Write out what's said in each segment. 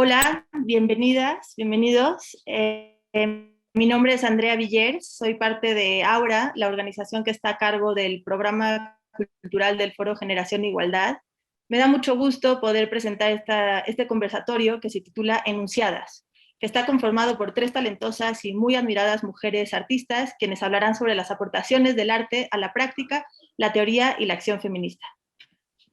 Hola, bienvenidas, bienvenidos. Mi nombre es Andrea Villers, soy parte de Aura, la organización que está a cargo del programa cultural del Foro Generación Igualdad. Me da mucho gusto poder presentar este conversatorio que se titula Enunciadas, que está conformado por 3 talentosas y muy admiradas mujeres artistas, quienes hablarán sobre las aportaciones del arte a la práctica, la teoría y la acción feminista.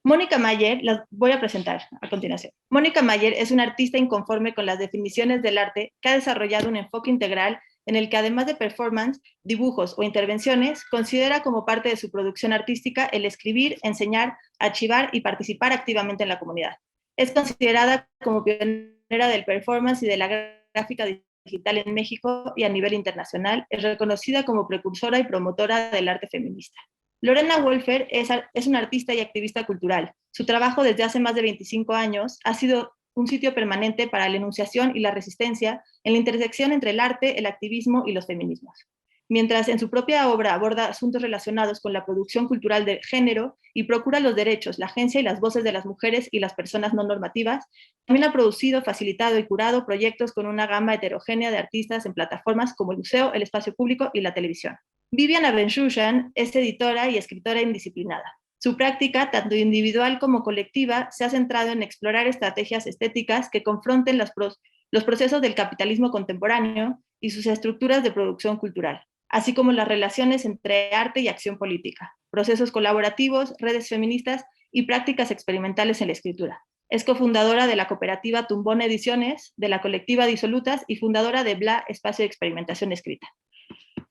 Mónica Mayer, las voy a presentar a continuación. Mónica Mayer es una artista inconforme con las definiciones del arte que ha desarrollado un enfoque integral en el que, además de performance, dibujos o intervenciones, considera como parte de su producción artística el escribir, enseñar, archivar y participar activamente en la comunidad. Es considerada como pionera del performance y de la gráfica digital en México y a nivel internacional. Es reconocida como precursora y promotora del arte feminista. Lorena Wolfer es una artista y activista cultural. Su trabajo desde hace más de 25 años ha sido un sitio permanente para la enunciación y la resistencia en la intersección entre el arte, el activismo y los feminismos. Mientras en su propia obra aborda asuntos relacionados con la producción cultural de género y procura los derechos, la agencia y las voces de las mujeres y las personas no normativas, también ha producido, facilitado y curado proyectos con una gama heterogénea de artistas en plataformas como el museo, el espacio público y la televisión. Viviana Ben-Shushan es editora y escritora indisciplinada. Su práctica, tanto individual como colectiva, se ha centrado en explorar estrategias estéticas que confronten los procesos del capitalismo contemporáneo y sus estructuras de producción cultural, así como las relaciones entre arte y acción política, procesos colaborativos, redes feministas y prácticas experimentales en la escritura. Es cofundadora de la cooperativa Tumbón Ediciones, de la colectiva Disolutas y fundadora de BLA, Espacio de Experimentación Escrita.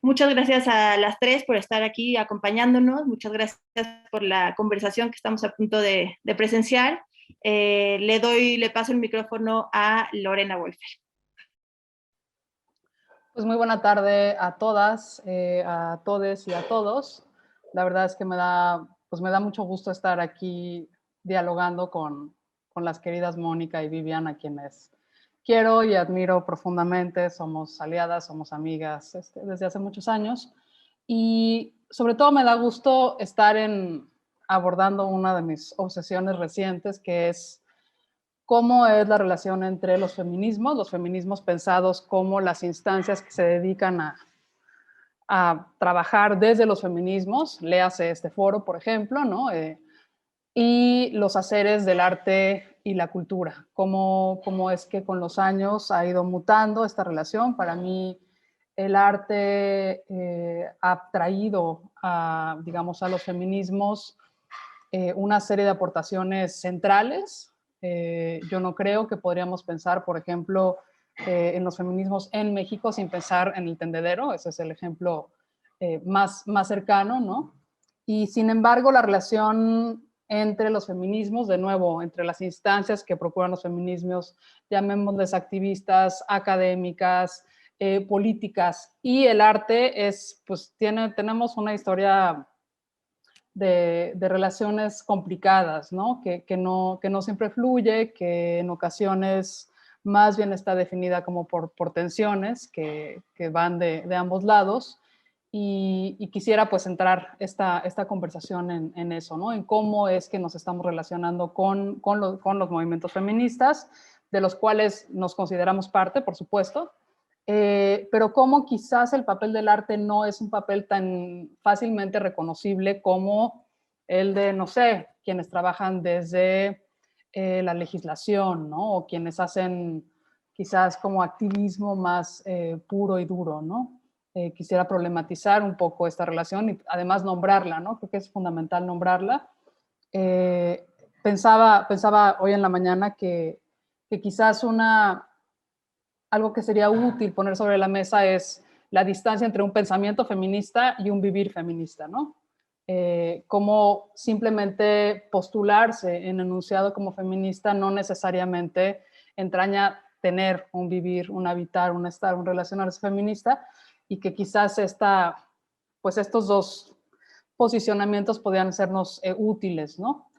Muchas gracias a las 3 por estar aquí acompañándonos. Muchas gracias por la conversación que estamos a punto de presenciar. Le paso el micrófono a Lorena Wolfer. Pues muy buena tarde a todas, a todes y a todos. La verdad es que me da mucho gusto estar aquí dialogando con las queridas Mónica y Vivian, a quienes quiero y admiro profundamente. Somos aliadas, somos amigas desde hace muchos años. Y sobre todo me da gusto estar abordando una de mis obsesiones recientes, que es cómo es la relación entre los feminismos pensados como las instancias que se dedican a trabajar desde los feminismos, léase este foro, por ejemplo, ¿no? Y los haceres del arte y la cultura. Cómo es que con los años ha ido mutando esta relación. Para mí, el arte ha traído digamos, a los feminismos una serie de aportaciones centrales. Yo no creo que podríamos pensar, por ejemplo, en los feminismos en México sin pensar en el tendedero. Ese es el ejemplo más cercano, ¿no? Y sin embargo, la relación entre los feminismos, de nuevo, entre las instancias que procuran los feminismos, llamémosles activistas, académicas, políticas, y el arte tenemos una historia de relaciones complicadas, ¿no? Que no siempre fluye, que en ocasiones más bien está definida como por tensiones que van de ambos lados. Y quisiera pues centrar esta conversación en eso, ¿no? En cómo es que nos estamos relacionando con los movimientos feministas, de los cuales nos consideramos parte, por supuesto, pero cómo quizás el papel del arte no es un papel tan fácilmente reconocible como el de, no sé, quienes trabajan desde la legislación, ¿no? O quienes hacen quizás como activismo más puro y duro, ¿no? Quisiera problematizar un poco esta relación y además nombrarla, ¿no? Creo que es fundamental nombrarla. Pensaba hoy en la mañana que quizás algo que sería útil poner sobre la mesa es la distancia entre un pensamiento feminista y un vivir feminista, ¿no? Cómo simplemente postularse en enunciado como feminista no necesariamente entraña tener un vivir, un habitar, un estar, un relacionarse feminista, y que quizás estos dos posicionamientos podrían sernos útiles, ¿no?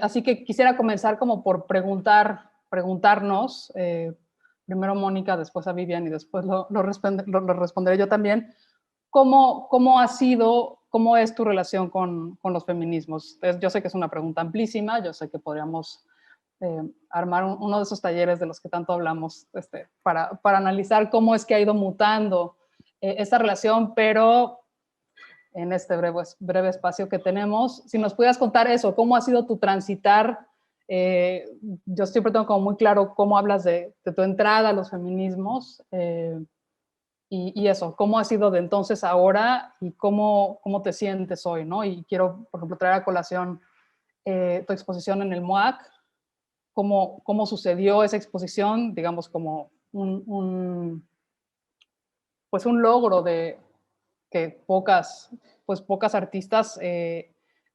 Así que quisiera comenzar como por preguntarnos, primero Mónica, después a Vivian y después lo responderé yo también, ¿cómo ha sido, cómo es tu relación con los feminismos? Yo sé que es una pregunta amplísima, yo sé que podríamos armar uno de esos talleres de los que tanto hablamos, para analizar cómo es que ha ido mutando esta relación, pero en este breve espacio que tenemos, si nos pudieras contar eso, cómo ha sido tu transitar. Yo siempre tengo como muy claro cómo hablas de tu entrada a los feminismos, y eso, cómo ha sido de entonces a ahora y cómo te sientes hoy, ¿no? Y quiero, por ejemplo, traer a colación tu exposición en el MOAC, cómo sucedió esa exposición, digamos, como pues un logro de que pocas artistas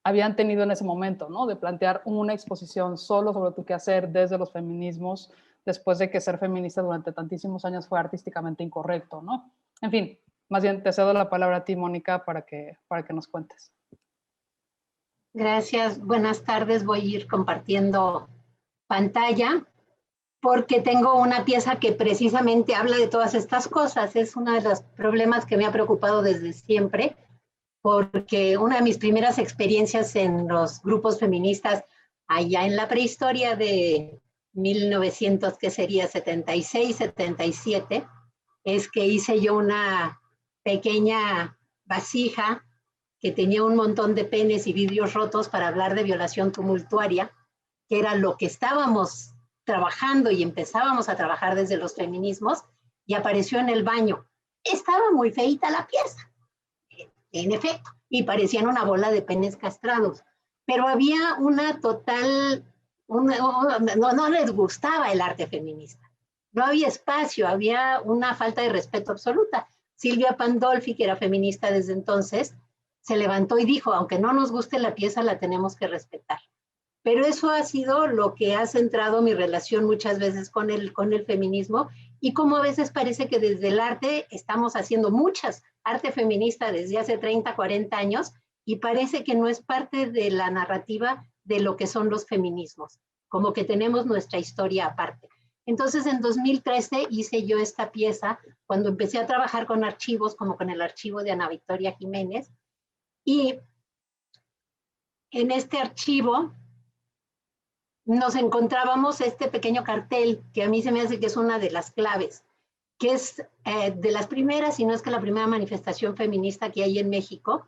habían tenido en ese momento, ¿no? De plantear una exposición solo sobre tu quehacer desde los feminismos, después de que ser feminista durante tantísimos años fue artísticamente incorrecto, ¿no? En fin, más bien te cedo la palabra a ti, Mónica, para que nos cuentes. Gracias, buenas tardes. Voy a ir compartiendo pantalla porque tengo una pieza que precisamente habla de todas estas cosas. Es uno de los problemas que me ha preocupado desde siempre, porque una de mis primeras experiencias en los grupos feministas allá en la prehistoria de 1900, que sería 76, 77, es que hice yo una pequeña vasija que tenía un montón de penes y vidrios rotos para hablar de violación tumultuaria, que era lo que estábamos trabajando y empezábamos a trabajar desde los feminismos, y apareció en el baño. Estaba muy feita la pieza, en efecto, y parecían una bola de penes castrados, pero había una total, no les gustaba el arte feminista. No había espacio, había una falta de respeto absoluta. Silvia Pandolfi, que era feminista desde entonces, se levantó y dijo, aunque no nos guste la pieza, la tenemos que respetar. Pero eso ha sido lo que ha centrado mi relación muchas veces con el feminismo, y como a veces parece que desde el arte estamos haciendo arte feminista desde hace 30, 40 años, y parece que no es parte de la narrativa de lo que son los feminismos, como que tenemos nuestra historia aparte. Entonces, en 2013 hice yo esta pieza, cuando empecé a trabajar con archivos, como con el archivo de Ana Victoria Jiménez, y en este archivo nos encontrábamos este pequeño cartel, que a mí se me hace que es una de las claves, que es de las primeras, si no es que la primera manifestación feminista que hay en México,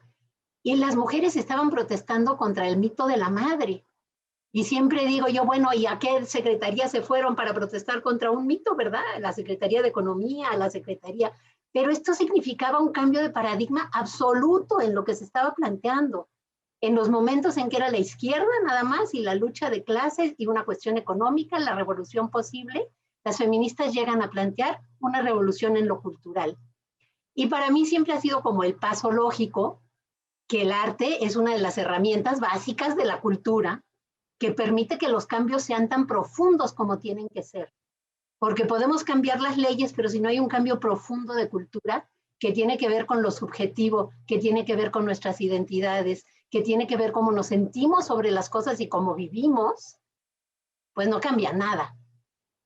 y las mujeres estaban protestando contra el mito de la madre. Y siempre digo yo, bueno, ¿y a qué secretaría se fueron para protestar contra un mito, verdad? La Secretaría de Economía, la Secretaría. Pero esto significaba un cambio de paradigma absoluto en lo que se estaba planteando. En los momentos en que era la izquierda nada más y la lucha de clases y una cuestión económica, la revolución posible, las feministas llegan a plantear una revolución en lo cultural. Y para mí siempre ha sido como el paso lógico que el arte es una de las herramientas básicas de la cultura que permite que los cambios sean tan profundos como tienen que ser. Porque podemos cambiar las leyes, pero si no hay un cambio profundo de cultura que tiene que ver con lo subjetivo, que tiene que ver con nuestras identidades, que tiene que ver cómo nos sentimos sobre las cosas y cómo vivimos, pues no cambia nada.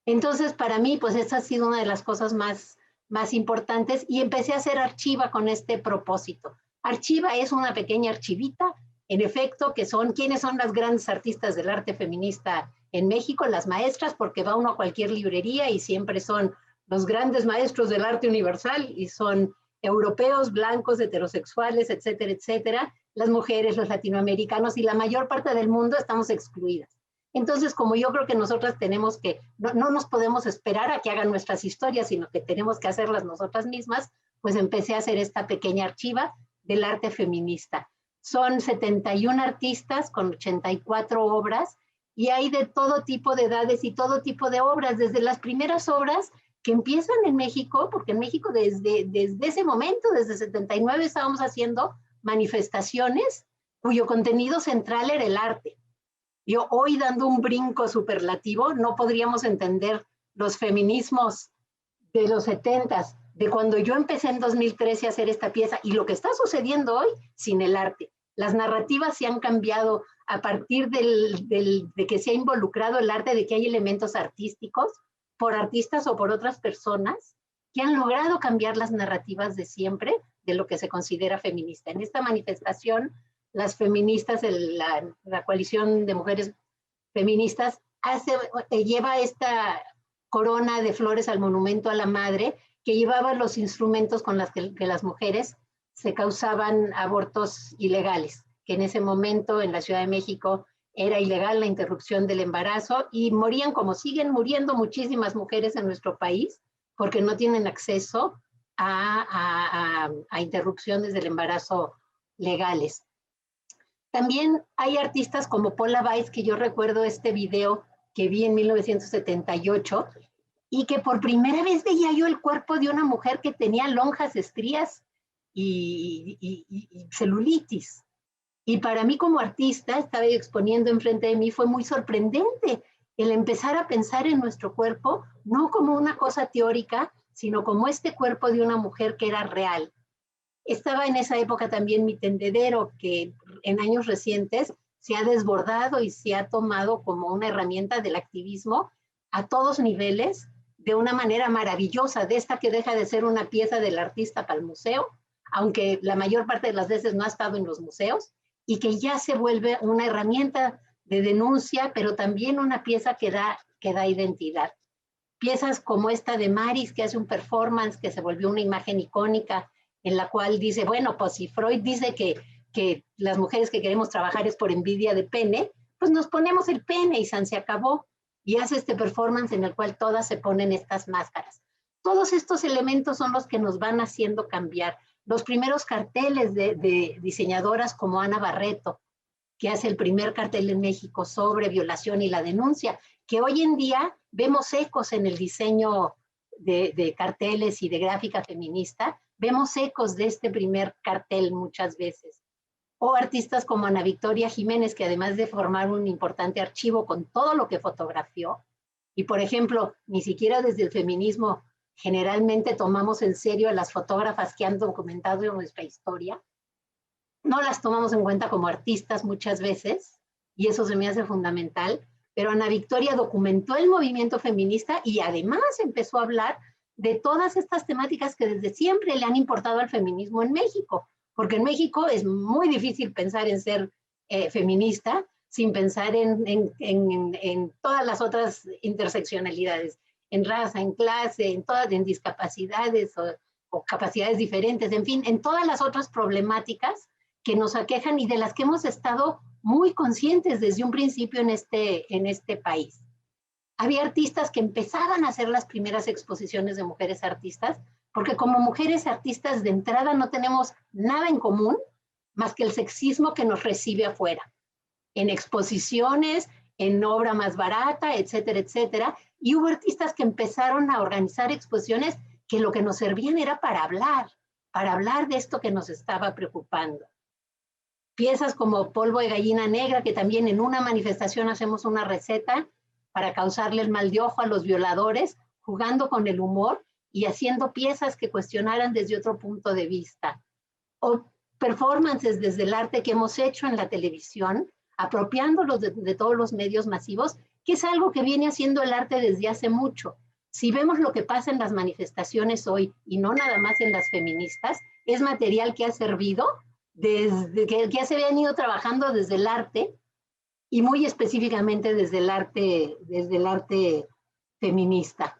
Entonces, para mí, pues esa ha sido una de las cosas más importantes, y empecé a hacer Archiva con este propósito. Archiva es una pequeña archivita, en efecto, que son, ¿quiénes son las grandes artistas del arte feminista en México? Las maestras, porque va uno a cualquier librería y siempre son los grandes maestros del arte universal, y son europeos, blancos, heterosexuales, etcétera, etcétera. Las mujeres, los latinoamericanos y la mayor parte del mundo estamos excluidas. Entonces, como yo creo que nosotras tenemos que, no nos podemos esperar a que hagan nuestras historias, sino que tenemos que hacerlas nosotras mismas, pues empecé a hacer esta pequeña archiva del arte feminista. Son 71 artistas con 84 obras, y hay de todo tipo de edades y todo tipo de obras, desde las primeras obras que empiezan en México, porque en México desde ese momento, desde 79, estábamos haciendo manifestaciones cuyo contenido central era el arte. Yo hoy, dando un brinco superlativo, no podríamos entender los feminismos de los 70s, de cuando yo empecé en 2013 a hacer esta pieza, y lo que está sucediendo hoy sin el arte. Las narrativas se han cambiado a partir de que se ha involucrado el arte, de que hay elementos artísticos por artistas o por otras personas que han logrado cambiar las narrativas de siempre de lo que se considera feminista. En esta manifestación, las feministas, la coalición de mujeres feministas, lleva esta corona de flores al monumento a la madre, que llevaba los instrumentos con los que las mujeres se causaban abortos ilegales, que en ese momento en la Ciudad de México era ilegal la interrupción del embarazo y morían, como siguen muriendo muchísimas mujeres en nuestro país, porque no tienen acceso a interrupciones del embarazo legales. También hay artistas como Paula Weiss, que yo recuerdo este video que vi en 1978 y que por primera vez veía yo el cuerpo de una mujer que tenía lonjas, estrías y celulitis. Y para mí como artista, estaba exponiendo enfrente de mí, fue muy sorprendente el empezar a pensar en nuestro cuerpo, no como una cosa teórica, sino como este cuerpo de una mujer que era real. Estaba en esa época también mi tendedero, que en años recientes se ha desbordado y se ha tomado como una herramienta del activismo a todos niveles, de una manera maravillosa, de esta que deja de ser una pieza del artista para el museo, aunque la mayor parte de las veces no ha estado en los museos, y que ya se vuelve una herramienta de denuncia, pero también una pieza que da identidad. Piezas como esta de Maris, que hace un performance que se volvió una imagen icónica, en la cual dice, bueno, pues si Freud dice que las mujeres que queremos trabajar es por envidia de pene, pues nos ponemos el pene y se acabó. Y hace este performance en el cual todas se ponen estas máscaras. Todos estos elementos son los que nos van haciendo cambiar. Los primeros carteles de diseñadoras como Ana Barreto, que hace el primer cartel en México sobre violación y la denuncia, que hoy en día vemos ecos en el diseño de carteles y de gráfica feminista, vemos ecos de este primer cartel muchas veces. O artistas como Ana Victoria Jiménez, que además de formar un importante archivo con todo lo que fotografió, y por ejemplo, ni siquiera desde el feminismo generalmente tomamos en serio a las fotógrafas que han documentado nuestra historia, no las tomamos en cuenta como artistas muchas veces, y eso se me hace fundamental, pero Ana Victoria documentó el movimiento feminista y además empezó a hablar de todas estas temáticas que desde siempre le han importado al feminismo en México, porque en México es muy difícil pensar en ser feminista sin pensar en todas las otras interseccionalidades, en raza, en clase, en discapacidades o capacidades diferentes, en fin, en todas las otras problemáticas que nos aquejan y de las que hemos estado muy conscientes desde un principio en este país. Había artistas que empezaban a hacer las primeras exposiciones de mujeres artistas, porque como mujeres artistas de entrada no tenemos nada en común más que el sexismo que nos recibe afuera, en exposiciones, en obra más barata, etcétera, etcétera. Y hubo artistas que empezaron a organizar exposiciones que lo que nos servían era para hablar de esto que nos estaba preocupando. Piezas como Polvo de Gallina Negra, que también en una manifestación hacemos una receta para causarle el mal de ojo a los violadores, jugando con el humor y haciendo piezas que cuestionaran desde otro punto de vista. O performances desde el arte que hemos hecho en la televisión, apropiándolos de todos los medios masivos, que es algo que viene haciendo el arte desde hace mucho. Si vemos lo que pasa en las manifestaciones hoy, y no nada más en las feministas, es material que ha servido desde que se habían ido trabajando desde el arte, y muy específicamente desde el arte feminista.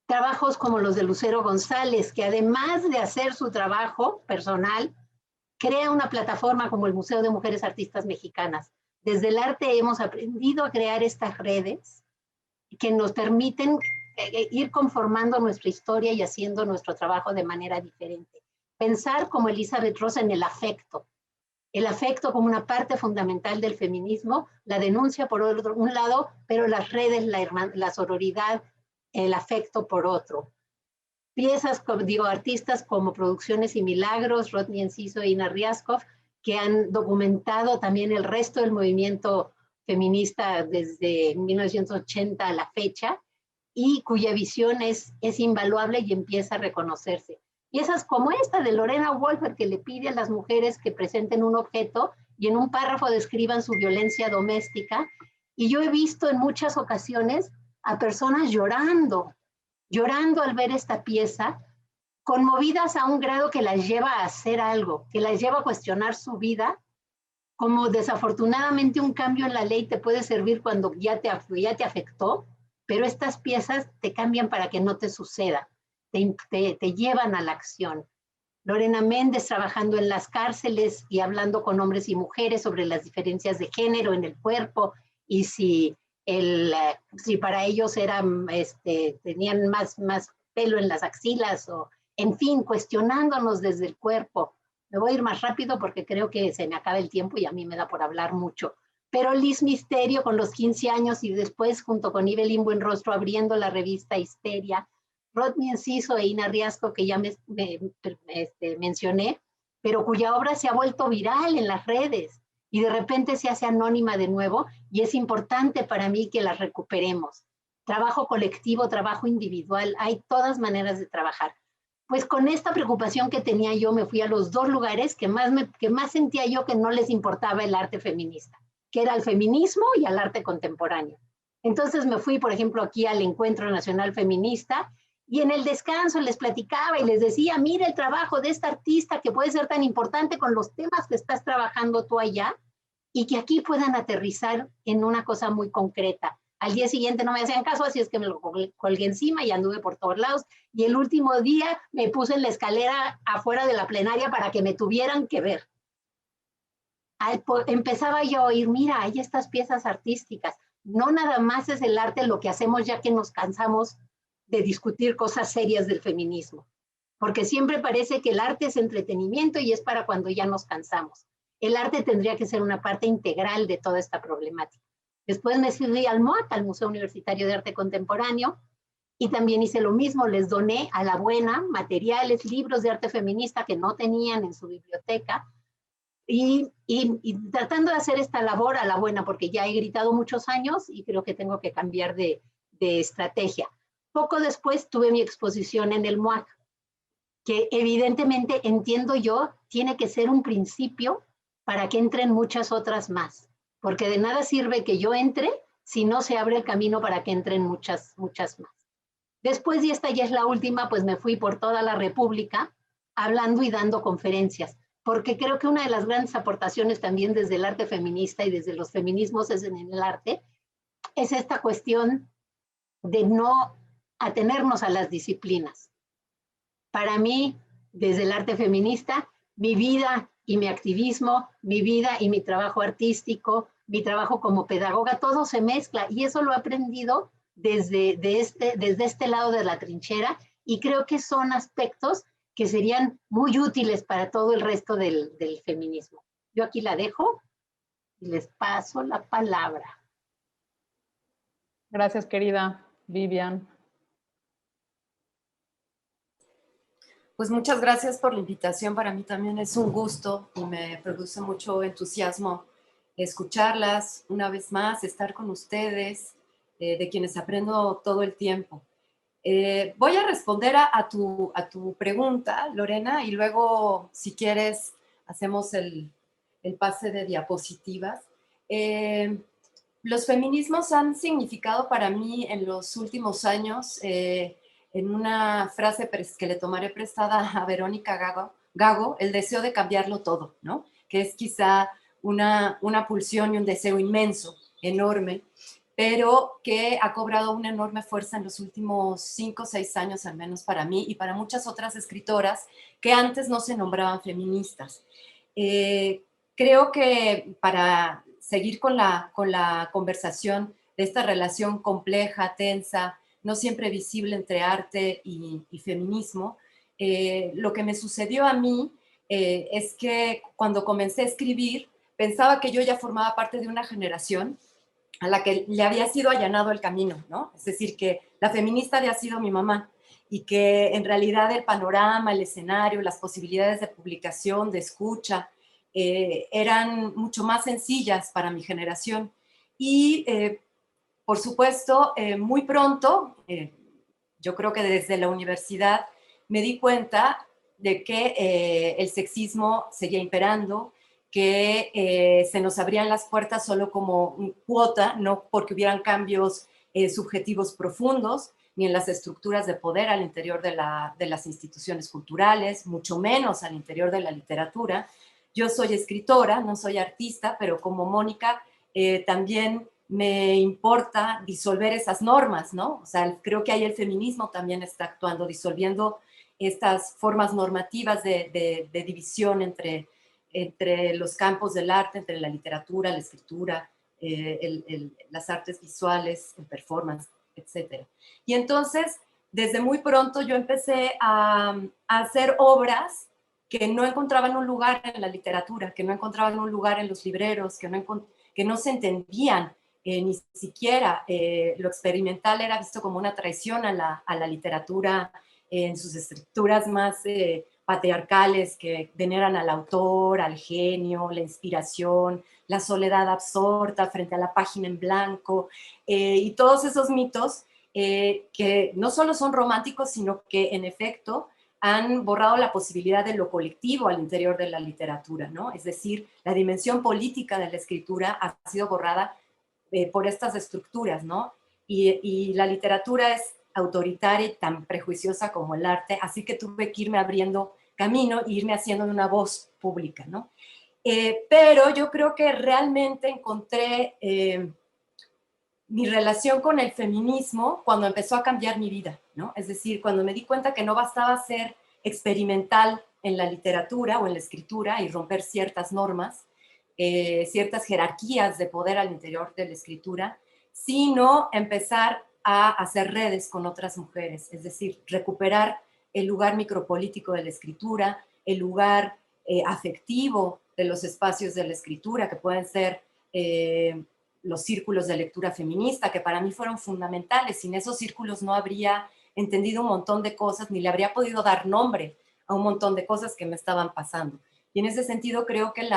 Trabajos como los de Lucero González, que además de hacer su trabajo personal, crea una plataforma como el Museo de Mujeres Artistas Mexicanas. Desde el arte hemos aprendido a crear estas redes que nos permiten ir conformando nuestra historia y haciendo nuestro trabajo de manera diferente. Pensar como Elizabeth Rosa en el afecto como una parte fundamental del feminismo, la denuncia por un lado, pero las redes, la sororidad, el afecto por otro. Piezas, artistas como Producciones y Milagros, Rodney Enciso e Ina Riascov, que han documentado también el resto del movimiento feminista desde 1980 a la fecha, y cuya visión es invaluable y empieza a reconocerse. Piezas como esta de Lorena Wolfer, que le pide a las mujeres que presenten un objeto y en un párrafo describan su violencia doméstica. Y yo he visto en muchas ocasiones a personas llorando al ver esta pieza, conmovidas a un grado que las lleva a hacer algo, que las lleva a cuestionar su vida como desafortunadamente un cambio en la ley te puede servir cuando ya te afectó, pero estas piezas te cambian para que no te suceda, te llevan a la acción. Lorena Méndez trabajando en las cárceles y hablando con hombres y mujeres sobre las diferencias de género en el cuerpo y si para ellos tenían más pelo en las axilas o, en fin, cuestionándonos desde el cuerpo. Me voy a ir más rápido porque creo que se me acaba el tiempo y a mí me da por hablar mucho. Pero Liz Misterio con los 15 años y después junto con Evelyn Buenrostro abriendo la revista Histeria, Rodney Enciso e Ina Riasco, que ya mencioné, pero cuya obra se ha vuelto viral en las redes y de repente se hace anónima de nuevo y es importante para mí que la recuperemos. Trabajo colectivo, trabajo individual, hay todas maneras de trabajar. Pues con esta preocupación que tenía yo me fui a los dos lugares que más sentía yo que no les importaba el arte feminista, que era el feminismo y al arte contemporáneo. Entonces me fui, por ejemplo, aquí al Encuentro Nacional Feminista y en el descanso les platicaba y les decía, mira el trabajo de esta artista que puede ser tan importante con los temas que estás trabajando tú allá y que aquí puedan aterrizar en una cosa muy concreta. Al día siguiente no me hacían caso, así es que me lo colgué encima y anduve por todos lados. Y el último día me puse en la escalera afuera de la plenaria para que me tuvieran que ver. Empezaba yo a oír, mira, hay estas piezas artísticas. No nada más es el arte lo que hacemos ya que nos cansamos de discutir cosas serias del feminismo. Porque siempre parece que el arte es entretenimiento y es para cuando ya nos cansamos. El arte tendría que ser una parte integral de toda esta problemática. Después me fui al MUAC, al Museo Universitario de Arte Contemporáneo, y también hice lo mismo, les doné a la buena materiales, libros de arte feminista que no tenían en su biblioteca, y tratando de hacer esta labor a la buena, porque ya he gritado muchos años y creo que tengo que cambiar de estrategia. Poco después tuve mi exposición en el MUAC, que evidentemente entiendo yo, tiene que ser un principio para que entren muchas otras más. Porque de nada sirve que yo entre si no se abre el camino para que entren muchas más. Después, y esta ya es la última, pues me fui por toda la República hablando y dando conferencias, porque creo que una de las grandes aportaciones también desde el arte feminista y desde los feminismos en el arte es esta cuestión de no atenernos a las disciplinas. Para mí, desde el arte feminista, mi vida y mi activismo, mi vida y mi trabajo artístico, mi trabajo como pedagoga, todo se mezcla y eso lo he aprendido desde este lado de la trinchera y creo que son aspectos que serían muy útiles para todo el resto del feminismo. Yo aquí la dejo y les paso la palabra. Gracias, querida Vivian. Pues muchas gracias por la invitación. Para mí también es un gusto y me produce mucho entusiasmo escucharlas una vez más, estar con ustedes, de quienes aprendo todo el tiempo. Voy a responder a tu pregunta, Lorena, y luego, si quieres, hacemos el pase de diapositivas. Los feminismos han significado para mí en los últimos años, en una frase que le tomaré prestada a Verónica Gago, el deseo de cambiarlo todo, ¿no? Que es quizá una pulsión y un deseo inmenso, enorme, pero que ha cobrado una enorme fuerza en los últimos 5 o 6 años, al menos para mí y para muchas otras escritoras que antes no se nombraban feministas. Creo que para seguir con la conversación de esta relación compleja, tensa, no siempre visible entre arte y feminismo, lo que me sucedió a mí es que cuando comencé a escribir, pensaba que yo ya formaba parte de una generación a la que le había sido allanado el camino, ¿no? Es decir, que la feminista había sido mi mamá y que en realidad el panorama, el escenario, las posibilidades de publicación, de escucha, eran mucho más sencillas para mi generación. Y por supuesto, muy pronto, yo creo que desde la universidad, me di cuenta de que el sexismo seguía imperando, que se nos abrían las puertas solo como cuota, no porque hubieran cambios subjetivos profundos, ni en las estructuras de poder al interior de las instituciones culturales, mucho menos al interior de la literatura, Yo soy escritora, no soy artista, pero como Mónica también me importa disolver esas normas, ¿no? O sea, creo que ahí el feminismo también está actuando, disolviendo estas formas normativas de división entre los campos del arte, entre la literatura, la escritura, las artes visuales, el performance, etc. Y entonces, desde muy pronto yo empecé a hacer obras que no encontraban un lugar en la literatura, que no encontraban un lugar en los libreros, que no se entendían, ni siquiera lo experimental era visto como una traición a la literatura en sus estructuras más patriarcales que veneran al autor, al genio, la inspiración, la soledad absorta frente a la página en blanco, y todos esos mitos que no solo son románticos, sino que en efecto han borrado la posibilidad de lo colectivo al interior de la literatura, ¿no? Es decir, la dimensión política de la escritura ha sido borrada por estas estructuras, ¿no? Y la literatura es autoritaria y tan prejuiciosa como el arte, así que tuve que irme abriendo camino e irme haciendo una voz pública, ¿no? Pero yo creo que realmente encontré mi relación con el feminismo cuando empezó a cambiar mi vida, ¿no? Es decir, cuando me di cuenta que no bastaba ser experimental en la literatura o en la escritura y romper ciertas normas, ciertas jerarquías de poder al interior de la escritura, sino empezar a hacer redes con otras mujeres, es decir, recuperar el lugar micropolítico de la escritura, el lugar afectivo de los espacios de la escritura, que pueden ser los círculos de lectura feminista, que para mí fueron fundamentales. Sin esos círculos no habría entendido un montón de cosas, ni le habría podido dar nombre a un montón de cosas que me estaban pasando. Y en ese sentido creo que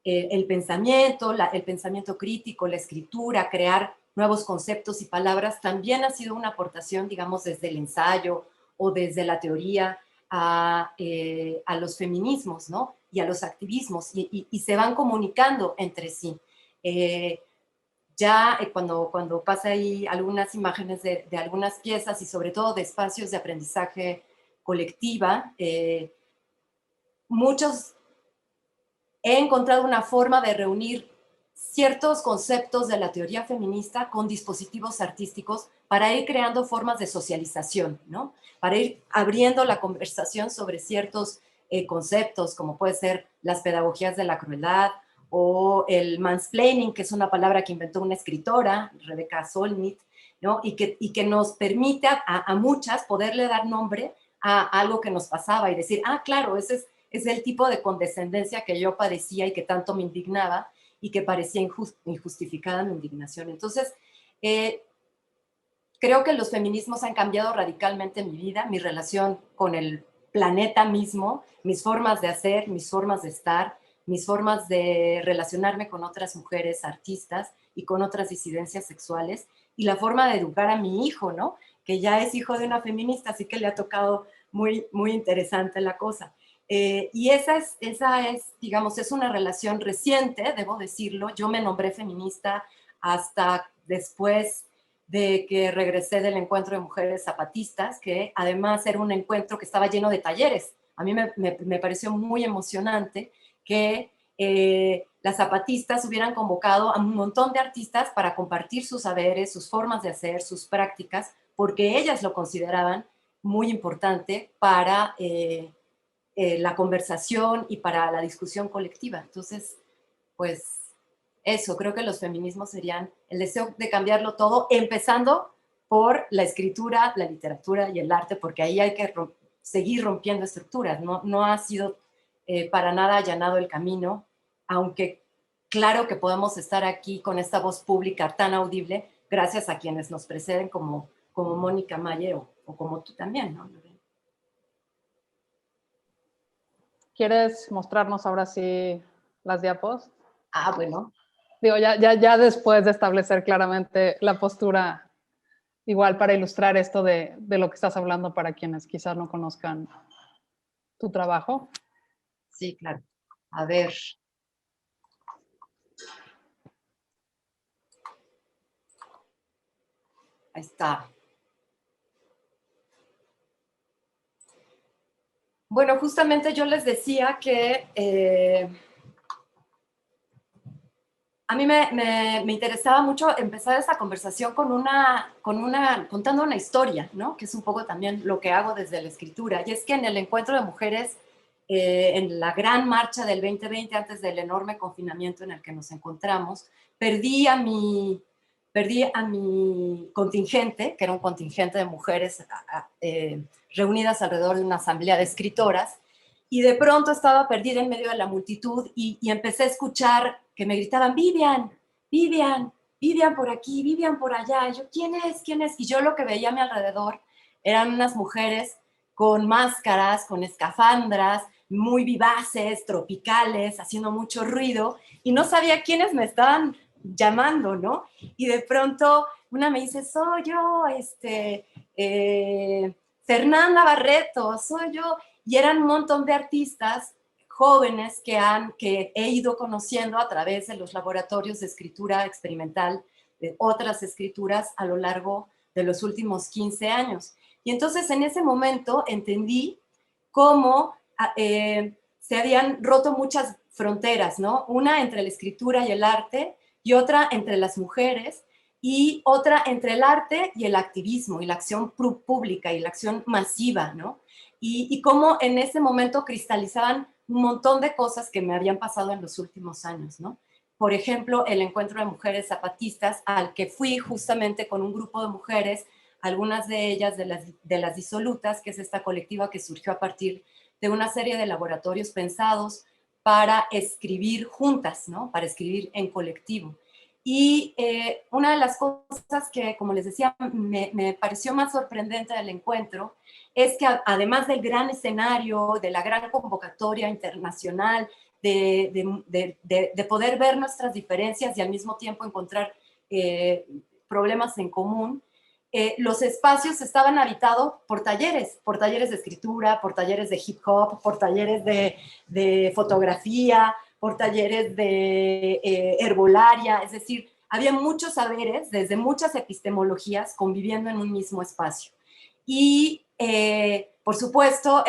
el pensamiento crítico, la escritura, crear nuevos conceptos y palabras, también ha sido una aportación, digamos, desde el ensayo o desde la teoría a los feminismos, ¿no? Y a los activismos, y se van comunicando entre sí. Ya cuando pasa ahí algunas imágenes de algunas piezas y sobre todo de espacios de aprendizaje colectiva, he encontrado una forma de reunir ciertos conceptos de la teoría feminista con dispositivos artísticos para ir creando formas de socialización, ¿no? Para ir abriendo la conversación sobre ciertos conceptos, como puede ser las pedagogías de la crueldad o el mansplaining, que es una palabra que inventó una escritora, Rebecca Solnit, ¿no? Y que nos permite a muchas poderle dar nombre a algo que nos pasaba y decir, ah, claro, ese es el tipo de condescendencia que yo padecía y que tanto me indignaba y que parecía injustificada mi indignación. Entonces, creo que los feminismos han cambiado radicalmente mi vida, mi relación con el planeta mismo, mis formas de hacer, mis formas de estar, mis formas de relacionarme con otras mujeres artistas y con otras disidencias sexuales, y la forma de educar a mi hijo, ¿no? Que ya es hijo de una feminista, así que le ha tocado muy, muy interesante la cosa. Y esa es, digamos, es una relación reciente, debo decirlo. Yo me nombré feminista hasta después de que regresé del encuentro de mujeres zapatistas, que además era un encuentro que estaba lleno de talleres. A mí me pareció muy emocionante que las zapatistas hubieran convocado a un montón de artistas para compartir sus saberes, sus formas de hacer, sus prácticas, porque ellas lo consideraban muy importante para la conversación y para la discusión colectiva. Entonces, pues eso, creo que los feminismos serían el deseo de cambiarlo todo, empezando por la escritura, la literatura y el arte, porque ahí hay que seguir rompiendo estructuras. No ha sido para nada allanado el camino, aunque claro que podemos estar aquí con esta voz pública tan audible gracias a quienes nos preceden como Mónica Mayer o como tú también, ¿no? ¿Quieres mostrarnos ahora sí las diapos? Ah, bueno. Digo, ya después de establecer claramente la postura, igual para ilustrar esto de lo que estás hablando para quienes quizás no conozcan tu trabajo. Sí, claro. A ver. Ahí está. Bueno, justamente yo les decía que a mí me interesaba mucho empezar esta conversación contando una historia, ¿no? Que es un poco también lo que hago desde la escritura. Y es que en el encuentro de mujeres, en la gran marcha del 2020, antes del enorme confinamiento en el que nos encontramos, perdí a mi contingente, que era un contingente de mujeres reunidas alrededor de una asamblea de escritoras, y de pronto estaba perdida en medio de la multitud y empecé a escuchar que me gritaban, Vivian, Vivian, Vivian por aquí, Vivian por allá. Y yo, ¿quién es? ¿Quién es? Y yo lo que veía a mi alrededor eran unas mujeres con máscaras, con escafandras, muy vivaces, tropicales, haciendo mucho ruido, y no sabía quiénes me estaban llamando, ¿no? Y de pronto una me dice, soy yo, Fernanda Barreto, soy yo. Y eran un montón de artistas jóvenes que he ido conociendo a través de los laboratorios de escritura experimental, de otras escrituras a lo largo de los últimos 15 años. Y entonces en ese momento entendí cómo se habían roto muchas fronteras, ¿no? Una entre la escritura y el arte, y otra entre las mujeres, y otra entre el arte y el activismo, y la acción pública, y la acción masiva, ¿no? Y cómo en ese momento cristalizaban un montón de cosas que me habían pasado en los últimos años, ¿no? Por ejemplo, el encuentro de mujeres zapatistas al que fui justamente con un grupo de mujeres, algunas de ellas de las Disolutas, que es esta colectiva que surgió a partir de una serie de laboratorios pensados para escribir juntas, ¿no? Para escribir en colectivo. Y una de las cosas que, como les decía, me pareció más sorprendente del encuentro es que además del gran escenario, de la gran convocatoria internacional, de poder ver nuestras diferencias y al mismo tiempo encontrar problemas en común, los espacios estaban habitados por talleres de escritura, por talleres de hip hop, por talleres de fotografía, por talleres de herbolaria, es decir, había muchos saberes desde muchas epistemologías conviviendo en un mismo espacio. Y por supuesto,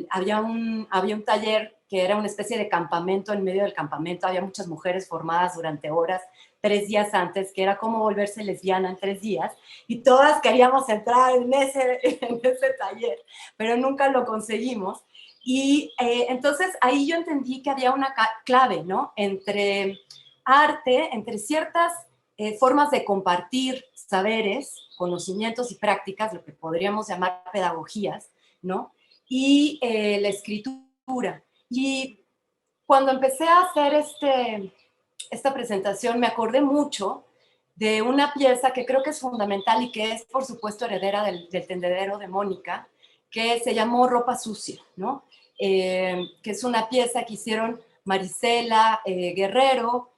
había un taller que era una especie de campamento. En medio del campamento había muchas mujeres formadas durante horas, 3 días antes, que era como volverse lesbiana en 3 días, y todas queríamos entrar en ese taller, pero nunca lo conseguimos. Y entonces ahí yo entendí que había una clave, ¿no? Entre arte, entre ciertas formas de compartir saberes, conocimientos y prácticas, lo que podríamos llamar pedagogías, ¿no? Y la escritura. Y cuando empecé a hacer esta presentación, me acordé mucho de una pieza que creo que es fundamental y que es, por supuesto, heredera del tendedero de Mónica, que se llamó Ropa Sucia, ¿no? Que es una pieza que hicieron Marisela Guerrero,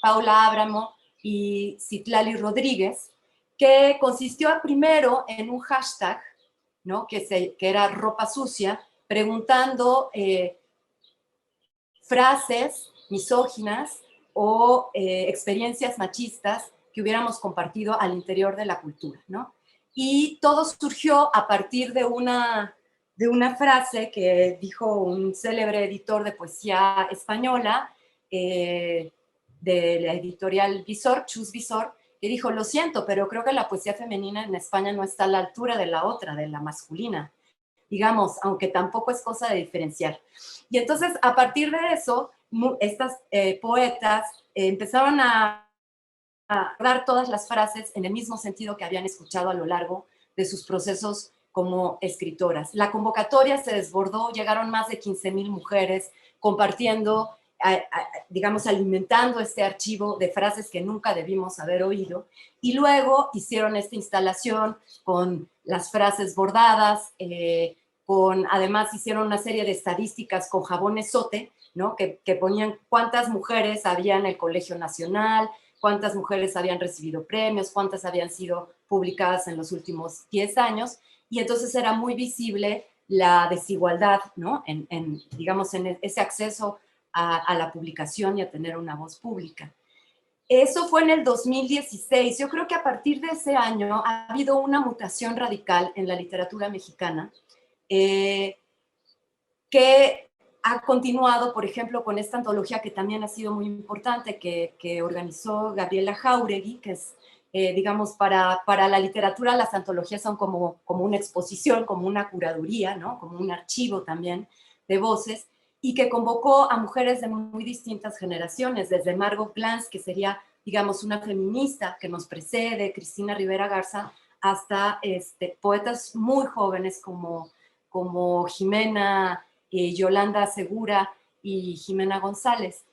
Paula Ábramo y Citlali Rodríguez, que consistió primero en un hashtag, ¿no? que era Ropa Sucia, preguntando frases misóginas o experiencias machistas que hubiéramos compartido al interior de la cultura, ¿no? Y todo surgió a partir de una frase que dijo un célebre editor de poesía española, de la editorial Visor, Chus Visor, que dijo, lo siento, pero creo que la poesía femenina en España no está a la altura de la otra, de la masculina, digamos, aunque tampoco es cosa de diferenciar. Y entonces, a partir de eso, estas poetas empezaron a dar todas las frases en el mismo sentido que habían escuchado a lo largo de sus procesos como escritoras. La convocatoria se desbordó, llegaron más de 15,000 mujeres compartiendo, digamos, alimentando este archivo de frases que nunca debimos haber oído, y luego hicieron esta instalación con las frases bordadas, además hicieron una serie de estadísticas con jabones Sote, ¿no? que ponían cuántas mujeres había en el Colegio Nacional, cuántas mujeres habían recibido premios, cuántas habían sido publicadas en los últimos 10 años, y entonces era muy visible la desigualdad, ¿no? digamos, en ese acceso a la publicación y a tener una voz pública. Eso fue en el 2016. Yo creo que a partir de ese año ha habido una mutación radical en la literatura mexicana, que ha continuado, por ejemplo, con esta antología que también ha sido muy importante, que organizó Gabriela Jáuregui, que es, digamos, para la literatura las antologías son como una exposición, como una curaduría, ¿no? Como un archivo también de voces, y que convocó a mujeres de muy distintas generaciones, desde Margot Glantz, que sería, digamos, una feminista que nos precede, Cristina Rivera Garza, hasta poetas muy jóvenes como Jimena, Yolanda Segura y Jimena González.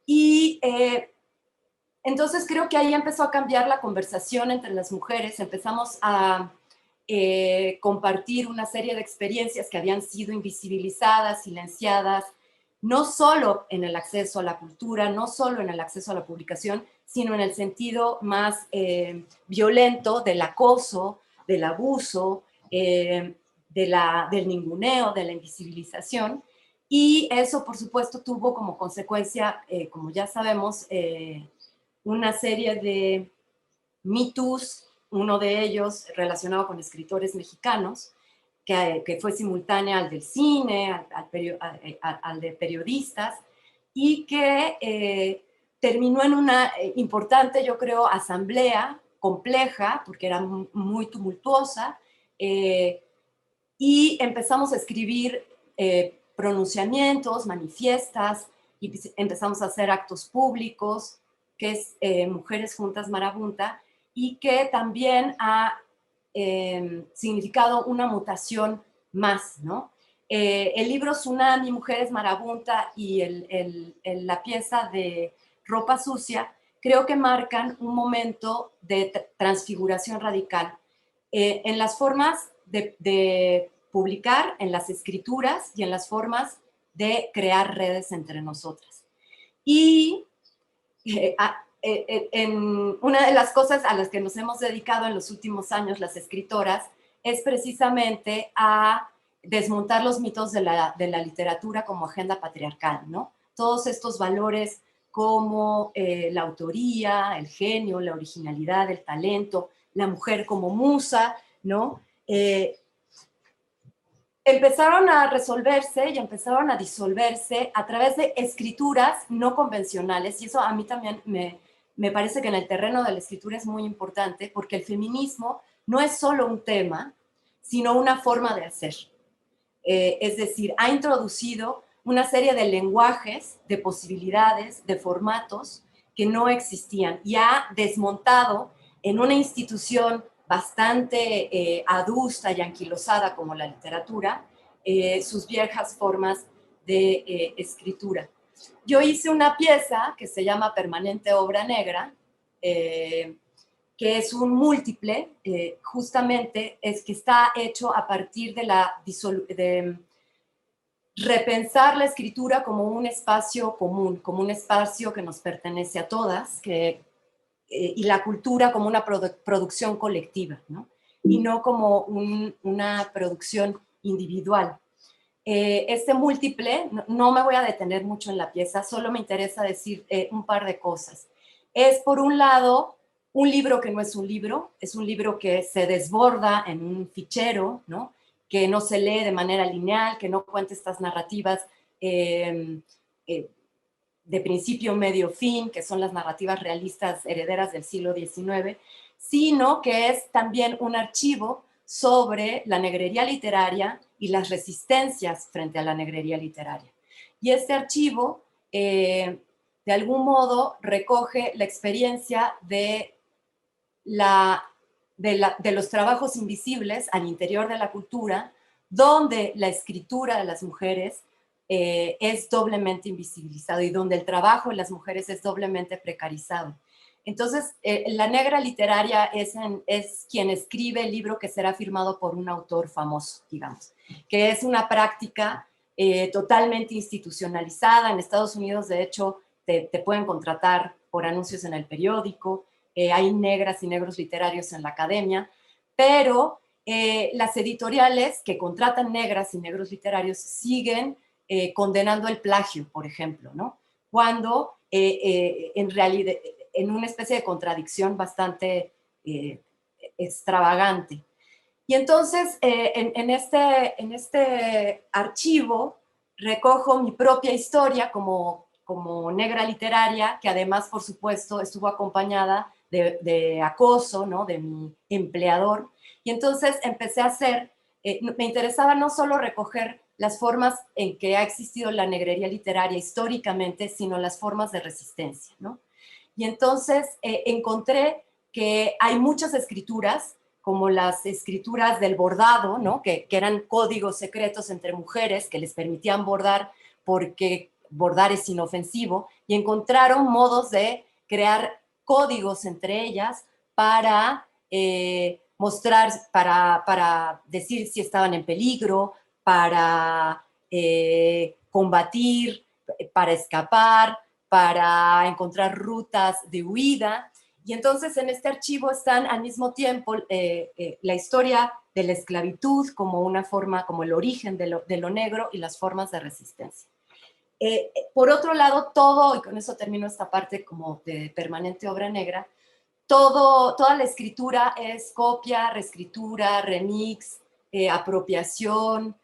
Y entonces creo que ahí empezó a cambiar la conversación entre las mujeres, empezamos a compartir una serie de experiencias que habían sido invisibilizadas, silenciadas, no solo en el acceso a la cultura, no solo en el acceso a la publicación, sino en el sentido más violento del acoso, del abuso, del ninguneo, de la invisibilización. Y eso, por supuesto, tuvo como consecuencia, como ya sabemos, una serie de Me Too's, uno de ellos relacionado con escritores mexicanos, que fue simultánea al del cine, al de periodistas, y que terminó en una importante, yo creo, asamblea compleja, porque era muy tumultuosa, y empezamos a escribir pronunciamientos, manifiestas, y empezamos a hacer actos públicos, que es Mujeres Juntas Marabunta, y que también ha significado una mutación más, ¿no? El libro Tsunami, Mujeres Marabunta y la pieza de Ropa Sucia, creo que marcan un momento de transfiguración radical en las formas de publicar, en las escrituras y en las formas de crear redes entre nosotras. Y en una de las cosas a las que nos hemos dedicado en los últimos años las escritoras es precisamente a desmontar los mitos de la literatura como agenda patriarcal, ¿no? Todos estos valores como la autoría, el genio, la originalidad, el talento, la mujer como musa, ¿no? Empezaron a resolverse y empezaron a disolverse a través de escrituras no convencionales, y eso a mí también me parece que en el terreno de la escritura es muy importante, porque el feminismo no es solo un tema, sino una forma de hacer. Es decir, ha introducido una serie de lenguajes, de posibilidades, de formatos que no existían, y ha desmontado en una institución bastante adusta y anquilosada como la literatura, sus viejas formas de escritura. Yo hice una pieza que se llama Permanente Obra Negra, que es un múltiple, justamente es que está hecho a partir de repensar la escritura como un espacio común, como un espacio que nos pertenece a todas, y la cultura como una producción colectiva, ¿no? Y no como una producción individual. Este múltiple, no me voy a detener mucho en la pieza, solo me interesa decir un par de cosas. Es, por un lado, un libro que no es un libro, es un libro que se desborda en un fichero, ¿no? Que no se lee de manera lineal, que no cuenta estas narrativas de principio, medio, fin, que son las narrativas realistas herederas del siglo XIX, sino que es también un archivo sobre la negrería literaria y las resistencias frente a la negrería literaria. Y este archivo, de algún modo, recoge la experiencia de los trabajos invisibles al interior de la cultura, donde la escritura de las mujeres es doblemente invisibilizado y donde el trabajo de las mujeres es doblemente precarizado. Entonces, la negra literaria es quien escribe el libro que será firmado por un autor famoso, digamos, que es una práctica totalmente institucionalizada. En Estados Unidos, de hecho, te pueden contratar por anuncios en el periódico, hay negras y negros literarios en la academia, pero las editoriales que contratan negras y negros literarios siguen condenando el plagio, por ejemplo, ¿no? Cuando en realidad, en una especie de contradicción bastante extravagante. Y entonces, en este archivo recojo mi propia historia como negra literaria, que además, por supuesto, estuvo acompañada de acoso, ¿no? De mi empleador. Y entonces empecé a hacer, me interesaba no solo recoger las formas en que ha existido la negrería literaria históricamente, sino las formas de resistencia, ¿no? Y entonces encontré que hay muchas escrituras, como las escrituras del bordado, ¿no? Que eran códigos secretos entre mujeres que les permitían bordar porque bordar es inofensivo, y encontraron modos de crear códigos entre ellas para mostrar, para decir si estaban en peligro, para combatir, para escapar, para encontrar rutas de huida. Y entonces en este archivo están al mismo tiempo la historia de la esclavitud como una forma, como el origen de lo negro y las formas de resistencia. Por otro lado, todo, y con eso termino esta parte como de permanente obra negra, toda la escritura es copia, reescritura, remix, apropiación,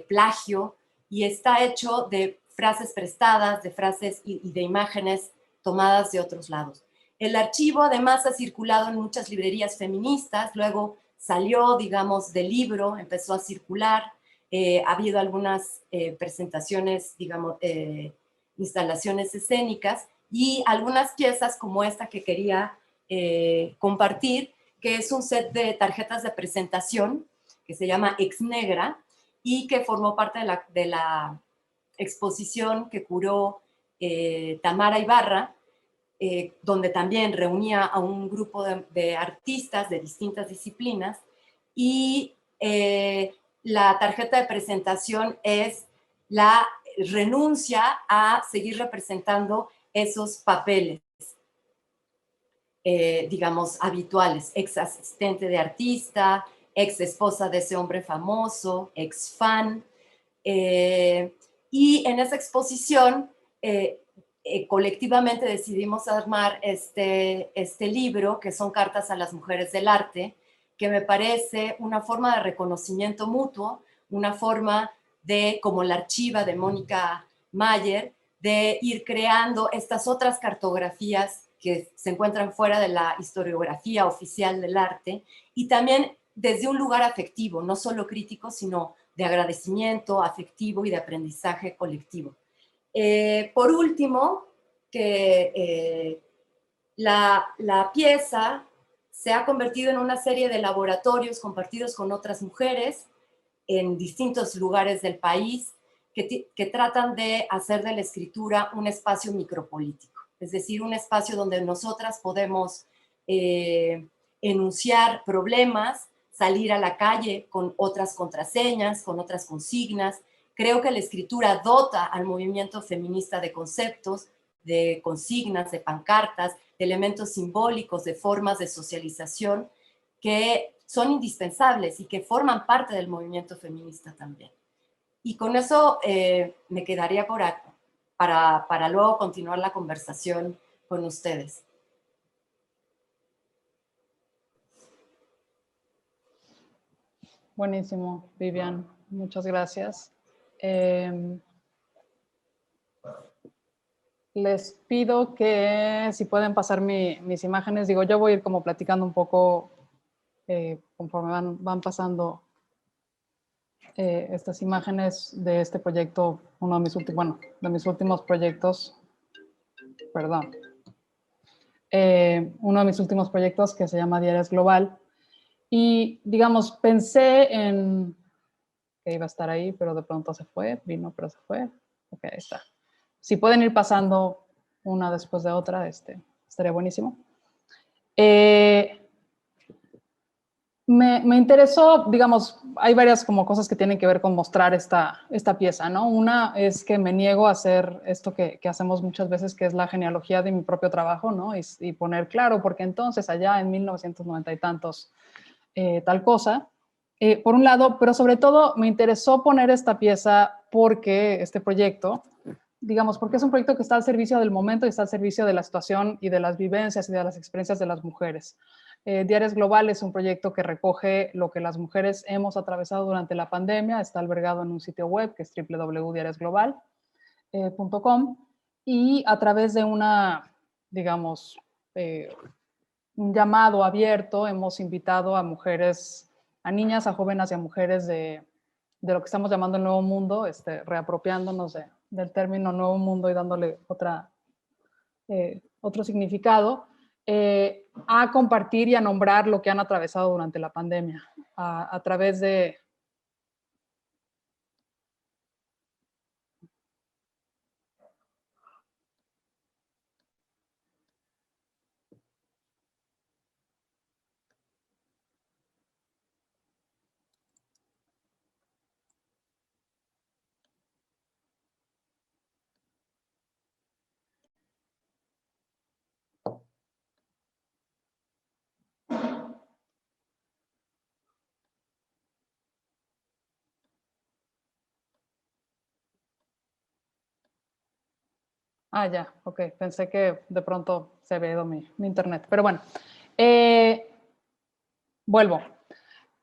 plagio, y está hecho de frases prestadas, de frases y de imágenes tomadas de otros lados. El archivo además ha circulado en muchas librerías feministas, luego salió, digamos, del libro, empezó a circular, ha habido algunas presentaciones, digamos, instalaciones escénicas y algunas piezas como esta que quería compartir, que es un set de tarjetas de presentación que se llama Ex Negra y que formó parte de la exposición que curó Tamara Ibarra, donde también reunía a un grupo de artistas de distintas disciplinas, y la tarjeta de presentación es la renuncia a seguir representando esos papeles, digamos, habituales: ex asistente de artista, ex esposa de ese hombre famoso, ex fan. Y en esa exposición colectivamente decidimos armar este libro, que son Cartas a las Mujeres del Arte, que me parece una forma de reconocimiento mutuo, una forma de, como la archiva de Mónica Mayer, de ir creando estas otras cartografías que se encuentran fuera de la historiografía oficial del arte, y también desde un lugar afectivo, no solo crítico, sino de agradecimiento afectivo y de aprendizaje colectivo. Por último, que la pieza se ha convertido en una serie de laboratorios compartidos con otras mujeres en distintos lugares del país que tratan de hacer de la escritura un espacio micropolítico, es decir, un espacio donde nosotras podemos enunciar problemas, salir a la calle con otras contraseñas, con otras consignas. Creo que la escritura dota al movimiento feminista de conceptos, de consignas, de pancartas, de elementos simbólicos, de formas de socialización que son indispensables y que forman parte del movimiento feminista también. Y con eso me quedaría por acá, para luego continuar la conversación con ustedes. Buenísimo, Vivian. Muchas gracias. Les pido que si pueden pasar mis imágenes. Digo, yo voy a ir como platicando un poco conforme van pasando estas imágenes de este proyecto, uno de mis últimos proyectos, perdón. Uno de mis últimos proyectos que se llama Diarias Global. Y, digamos, pensé en que iba a estar ahí, pero de pronto se fue, vino, pero se fue. Ok, ahí está. Si pueden ir pasando una después de otra, estaría buenísimo. Me interesó, digamos, hay varias como cosas que tienen que ver con mostrar esta pieza, ¿no? Una es que me niego a hacer esto que hacemos muchas veces, que es la genealogía de mi propio trabajo, ¿no? Y poner claro, porque entonces allá en 1990 y tantos, tal cosa. Por un lado, pero sobre todo me interesó poner esta pieza porque este proyecto, digamos, porque es un proyecto que está al servicio del momento y está al servicio de la situación y de las vivencias y de las experiencias de las mujeres. Diarias Global es un proyecto que recoge lo que las mujeres hemos atravesado durante la pandemia. Está albergado en un sitio web que es www.diariasglobal.com, y a través de digamos, un llamado abierto hemos invitado a mujeres, a niñas, a jóvenes y a mujeres de lo que estamos llamando el Nuevo Mundo, reapropiándonos del término Nuevo Mundo y dándole otro significado, a compartir y a nombrar lo que han atravesado durante la pandemia a través de... Ah, ya, ok. Pensé que de pronto se había ido mi internet. Pero bueno, vuelvo.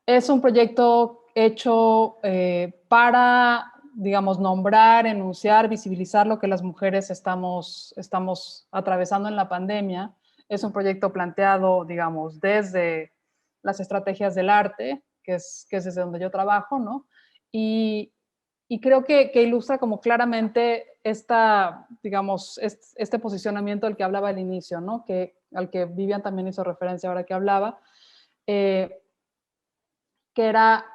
Es un proyecto hecho para, digamos, nombrar, enunciar, visibilizar lo que las mujeres estamos atravesando en la pandemia. Es un proyecto planteado, digamos, desde las estrategias del arte, que es desde donde yo trabajo, ¿no? Y creo que ilustra como claramente digamos, este posicionamiento del que hablaba al inicio, ¿no? Al que Vivian también hizo referencia ahora que hablaba, que era,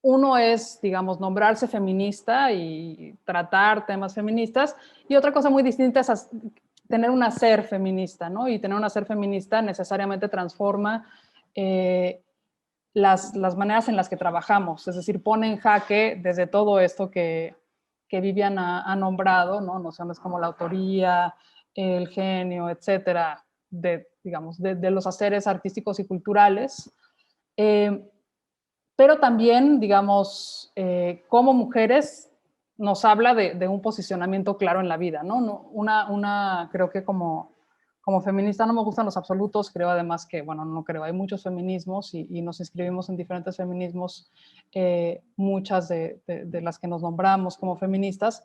uno es, digamos, nombrarse feminista y tratar temas feministas, y otra cosa muy distinta es tener un hacer feminista, ¿no? Y tener un hacer feminista necesariamente transforma las maneras en las que trabajamos, es decir, pone en jaque desde todo esto que Vivian ha nombrado, ¿no? Nociones como la autoría, el genio, etcétera, digamos, de los haceres artísticos y culturales. Pero también, digamos, como mujeres nos habla de un posicionamiento claro en la vida, ¿no? Creo que como feminista no me gustan los absolutos, creo además que, bueno, no creo, hay muchos feminismos y nos inscribimos en diferentes feminismos, muchas de las que nos nombramos como feministas,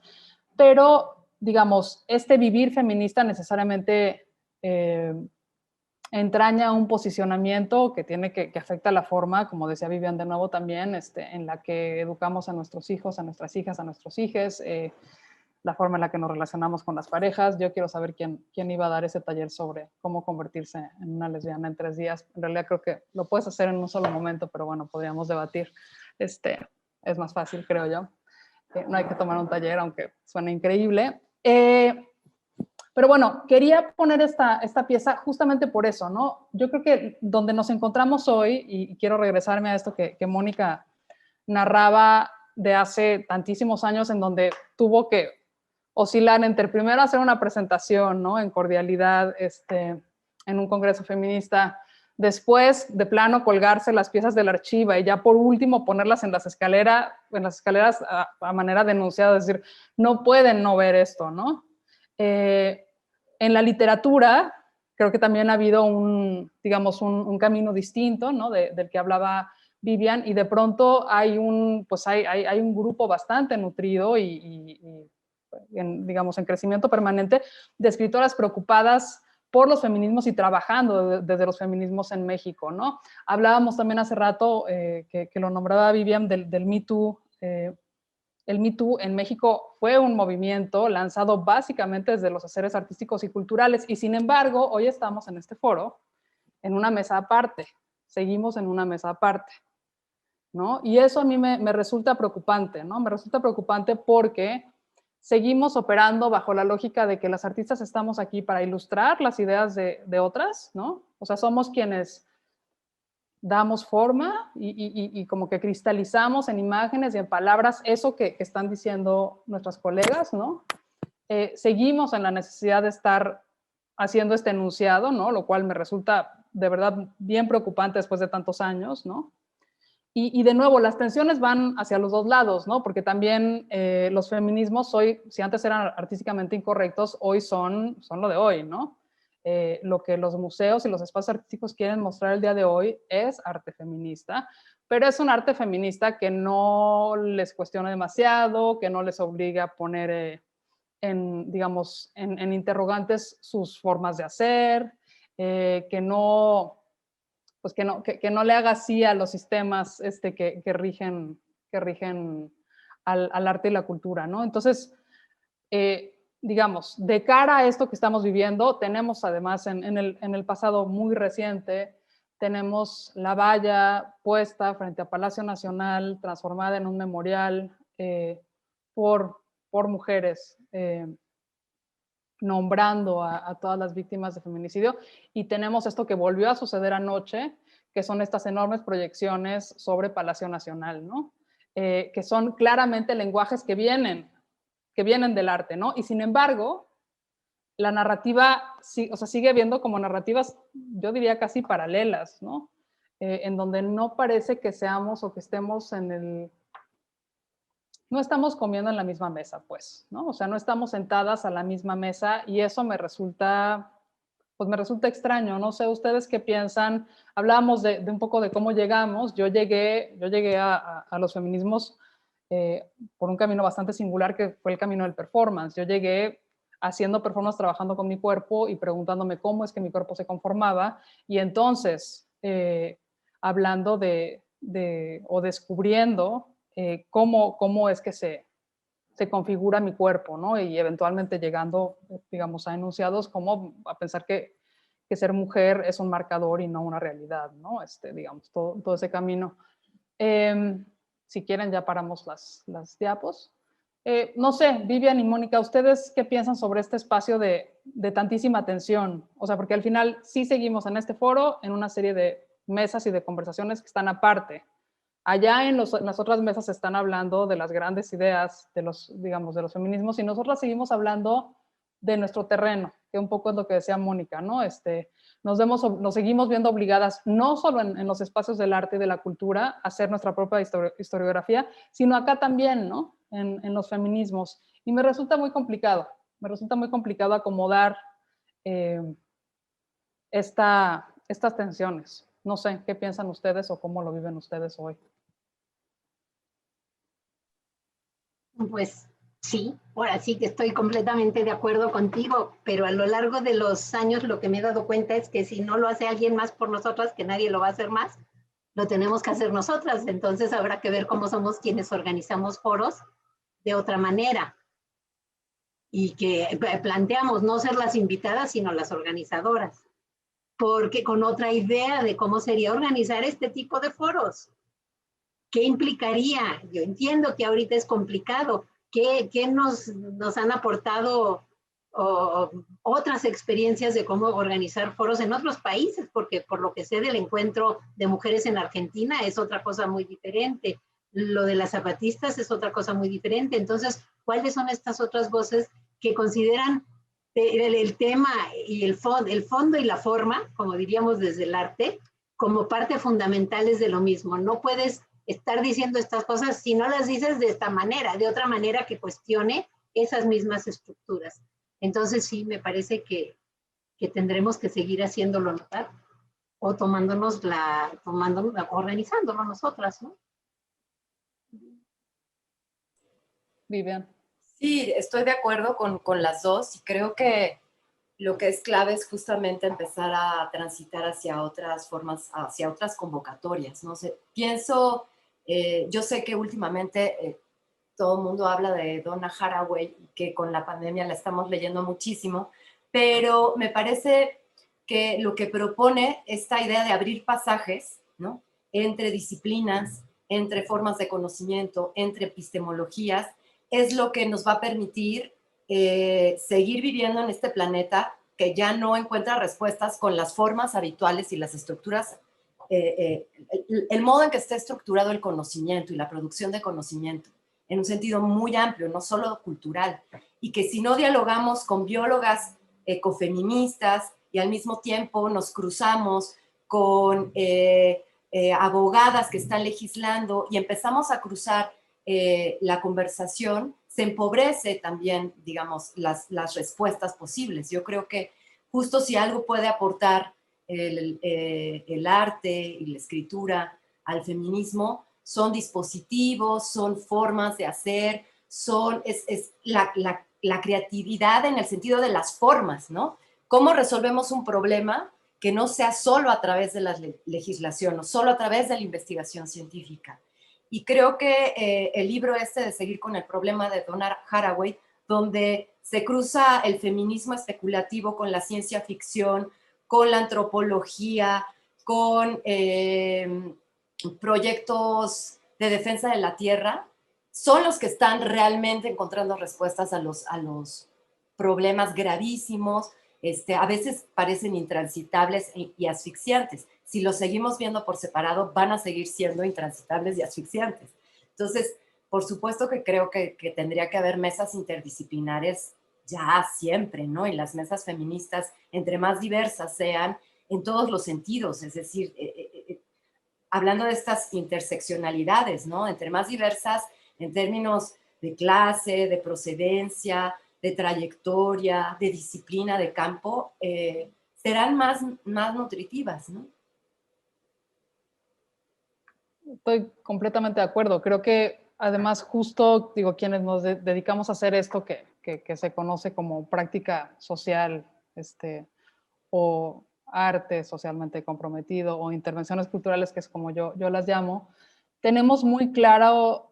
pero, digamos, vivir feminista necesariamente entraña un posicionamiento que afecta la forma, como decía Vivian de nuevo también, en la que educamos a nuestros hijos, a nuestras hijas, a nuestros hijes, la forma en la que nos relacionamos con las parejas. Yo quiero saber quién iba a dar ese taller sobre cómo convertirse en una lesbiana en 3 días. En realidad creo que lo puedes hacer en un solo momento, pero bueno, podríamos debatir. Es más fácil, creo yo. No hay que tomar un taller, aunque suene increíble. Pero bueno, quería poner esta pieza justamente por eso, ¿no? Yo creo que donde nos encontramos hoy, y quiero regresarme a esto que Mónica narraba de hace tantísimos años, en donde tuvo que oscilar entre primero hacer una presentación, ¿no? En cordialidad, en un congreso feminista, después de plano colgarse las piezas del archivo y ya por último ponerlas en las escaleras a manera denunciada, es decir, no pueden no ver esto, ¿no? En la literatura, creo que también ha habido digamos, un camino distinto, ¿no? Del que hablaba Vivian, y de pronto hay un grupo bastante nutrido digamos, en crecimiento permanente de escritoras preocupadas por los feminismos y trabajando desde los feminismos en México, ¿no? Hablábamos también hace rato, que lo nombraba Vivian, del Me Too. El Me Too en México fue un movimiento lanzado básicamente desde los haceres artísticos y culturales, y sin embargo, hoy estamos en este foro, en una mesa aparte, seguimos en una mesa aparte, ¿no? Y eso a mí me resulta preocupante, ¿no? Me resulta preocupante porque seguimos operando bajo la lógica de que las artistas estamos aquí para ilustrar las ideas de otras, ¿no? O sea, somos quienes damos forma y como que cristalizamos en imágenes y en palabras eso que están diciendo nuestras colegas, ¿no? Seguimos en la necesidad de estar haciendo este enunciado, ¿no? Lo cual me resulta de verdad bien preocupante después de tantos años, ¿no? Y de nuevo, las tensiones van hacia los dos lados, ¿no? Porque también los feminismos hoy, si antes eran artísticamente incorrectos, hoy son lo de hoy, ¿no? lo que los museos y los espacios artísticos quieren mostrar el día de hoy es arte feminista, pero es un arte feminista que no les cuestiona demasiado, que no les obliga a poner digamos, en interrogantes sus formas de hacer, que no le haga así a los sistemas que rigen al arte y la cultura, ¿no? Entonces, digamos, de cara a esto que estamos viviendo, tenemos además en el pasado muy reciente, tenemos la valla puesta frente a Palacio Nacional, transformada en un memorial por mujeres, nombrando a todas las víctimas de feminicidio, y tenemos esto que volvió a suceder anoche, que son estas enormes proyecciones sobre Palacio Nacional, ¿no? Que son claramente lenguajes que vienen del arte, ¿no? Y sin embargo, la narrativa, o sea, sigue viendo como narrativas, yo diría casi paralelas, ¿no? En donde no parece que seamos o que estemos no estamos comiendo en la misma mesa, pues, ¿no? O sea, no estamos sentadas a la misma mesa y eso me resulta extraño. No sé, ¿ustedes qué piensan? Hablábamos de un poco de cómo llegamos. Yo llegué a los feminismos por un camino bastante singular que fue el camino del performance. Yo llegué haciendo performance, trabajando con mi cuerpo y preguntándome cómo es que mi cuerpo se conformaba, y entonces hablando o descubriendo cómo es que se configura mi cuerpo, ¿no? Y eventualmente llegando, digamos, a enunciados como a pensar que ser mujer es un marcador y no una realidad, ¿no? Digamos, todo ese camino. Si quieren, ya paramos las diapos. No sé, Vivian y Mónica, ¿ustedes qué piensan sobre este espacio de tantísima tensión? O sea, porque al final sí seguimos en este foro, en una serie de mesas y de conversaciones que están aparte. Allá en las otras mesas se están hablando de las grandes ideas de los feminismos, y nosotras seguimos hablando de nuestro terreno, que un poco es lo que decía Mónica, ¿no? Nos seguimos viendo obligadas, no solo en los espacios del arte y de la cultura, a hacer nuestra propia historiografía, sino acá también, ¿no? En los feminismos. Y me resulta muy complicado acomodar estas tensiones. No sé, ¿qué piensan ustedes o cómo lo viven ustedes hoy? Pues sí, ahora sí que estoy completamente de acuerdo contigo, pero a lo largo de los años lo que me he dado cuenta es que si no lo hace alguien más por nosotras, que nadie lo va a hacer más, lo tenemos que hacer nosotras. Entonces habrá que ver cómo somos quienes organizamos foros de otra manera y que planteamos no ser las invitadas, sino las organizadoras, porque con otra idea de cómo sería organizar este tipo de foros. ¿Qué implicaría? Yo entiendo que ahorita es complicado. ¿Qué nos han aportado otras experiencias de cómo organizar foros en otros países? Porque por lo que sé del encuentro de mujeres en Argentina es otra cosa muy diferente. Lo de las zapatistas es otra cosa muy diferente. Entonces, ¿cuáles son estas otras voces que consideran el tema y el fondo y la forma, como diríamos desde el arte, como parte fundamentales de lo mismo? No puedes estar diciendo estas cosas si no las dices de esta manera, de otra manera que cuestione esas mismas estructuras. Entonces sí, me parece que tendremos que seguir haciéndolo notar o organizándolo nosotras, ¿no? Vivian. Sí, estoy de acuerdo con las dos, y creo que lo que es clave es justamente empezar a transitar hacia otras formas, hacia otras convocatorias. No sé, pienso, yo sé que últimamente todo el mundo habla de Donna Haraway, que con la pandemia la estamos leyendo muchísimo, pero me parece que lo que propone esta idea de abrir pasajes, ¿no?, entre disciplinas, entre formas de conocimiento, entre epistemologías, es lo que nos va a permitir seguir viviendo en este planeta que ya no encuentra respuestas con las formas habituales y las estructuras, el modo en que está estructurado el conocimiento y la producción de conocimiento, en un sentido muy amplio, no solo cultural, y que si no dialogamos con biólogas ecofeministas y al mismo tiempo nos cruzamos con abogadas que están legislando y empezamos a cruzar la conversación, se empobrece también, digamos, las respuestas posibles. Yo creo que justo si algo puede aportar el arte y la escritura al feminismo, son dispositivos, son formas de hacer, es la creatividad en el sentido de las formas, ¿no? ¿Cómo resolvemos un problema que no sea solo a través de la legislación o solo a través de la investigación científica? Y creo que el libro este de Seguir con el problema de Donna Haraway, donde se cruza el feminismo especulativo con la ciencia ficción, con la antropología, con proyectos de defensa de la tierra, son los que están realmente encontrando respuestas a los problemas gravísimos. A veces parecen intransitables y asfixiantes. Si los seguimos viendo por separado, van a seguir siendo intransitables y asfixiantes. Entonces, por supuesto que creo que tendría que haber mesas interdisciplinares ya siempre, ¿no? Y las mesas feministas, entre más diversas sean, en todos los sentidos, es decir, hablando de estas interseccionalidades, ¿no? Entre más diversas en términos de clase, de procedencia, de trayectoria, de disciplina, de campo, serán más nutritivas, ¿no? Estoy completamente de acuerdo. Creo que además justo, digo, quienes nos dedicamos a hacer esto que se conoce como práctica social, o arte socialmente comprometido o intervenciones culturales, que es como yo las llamo, tenemos muy claro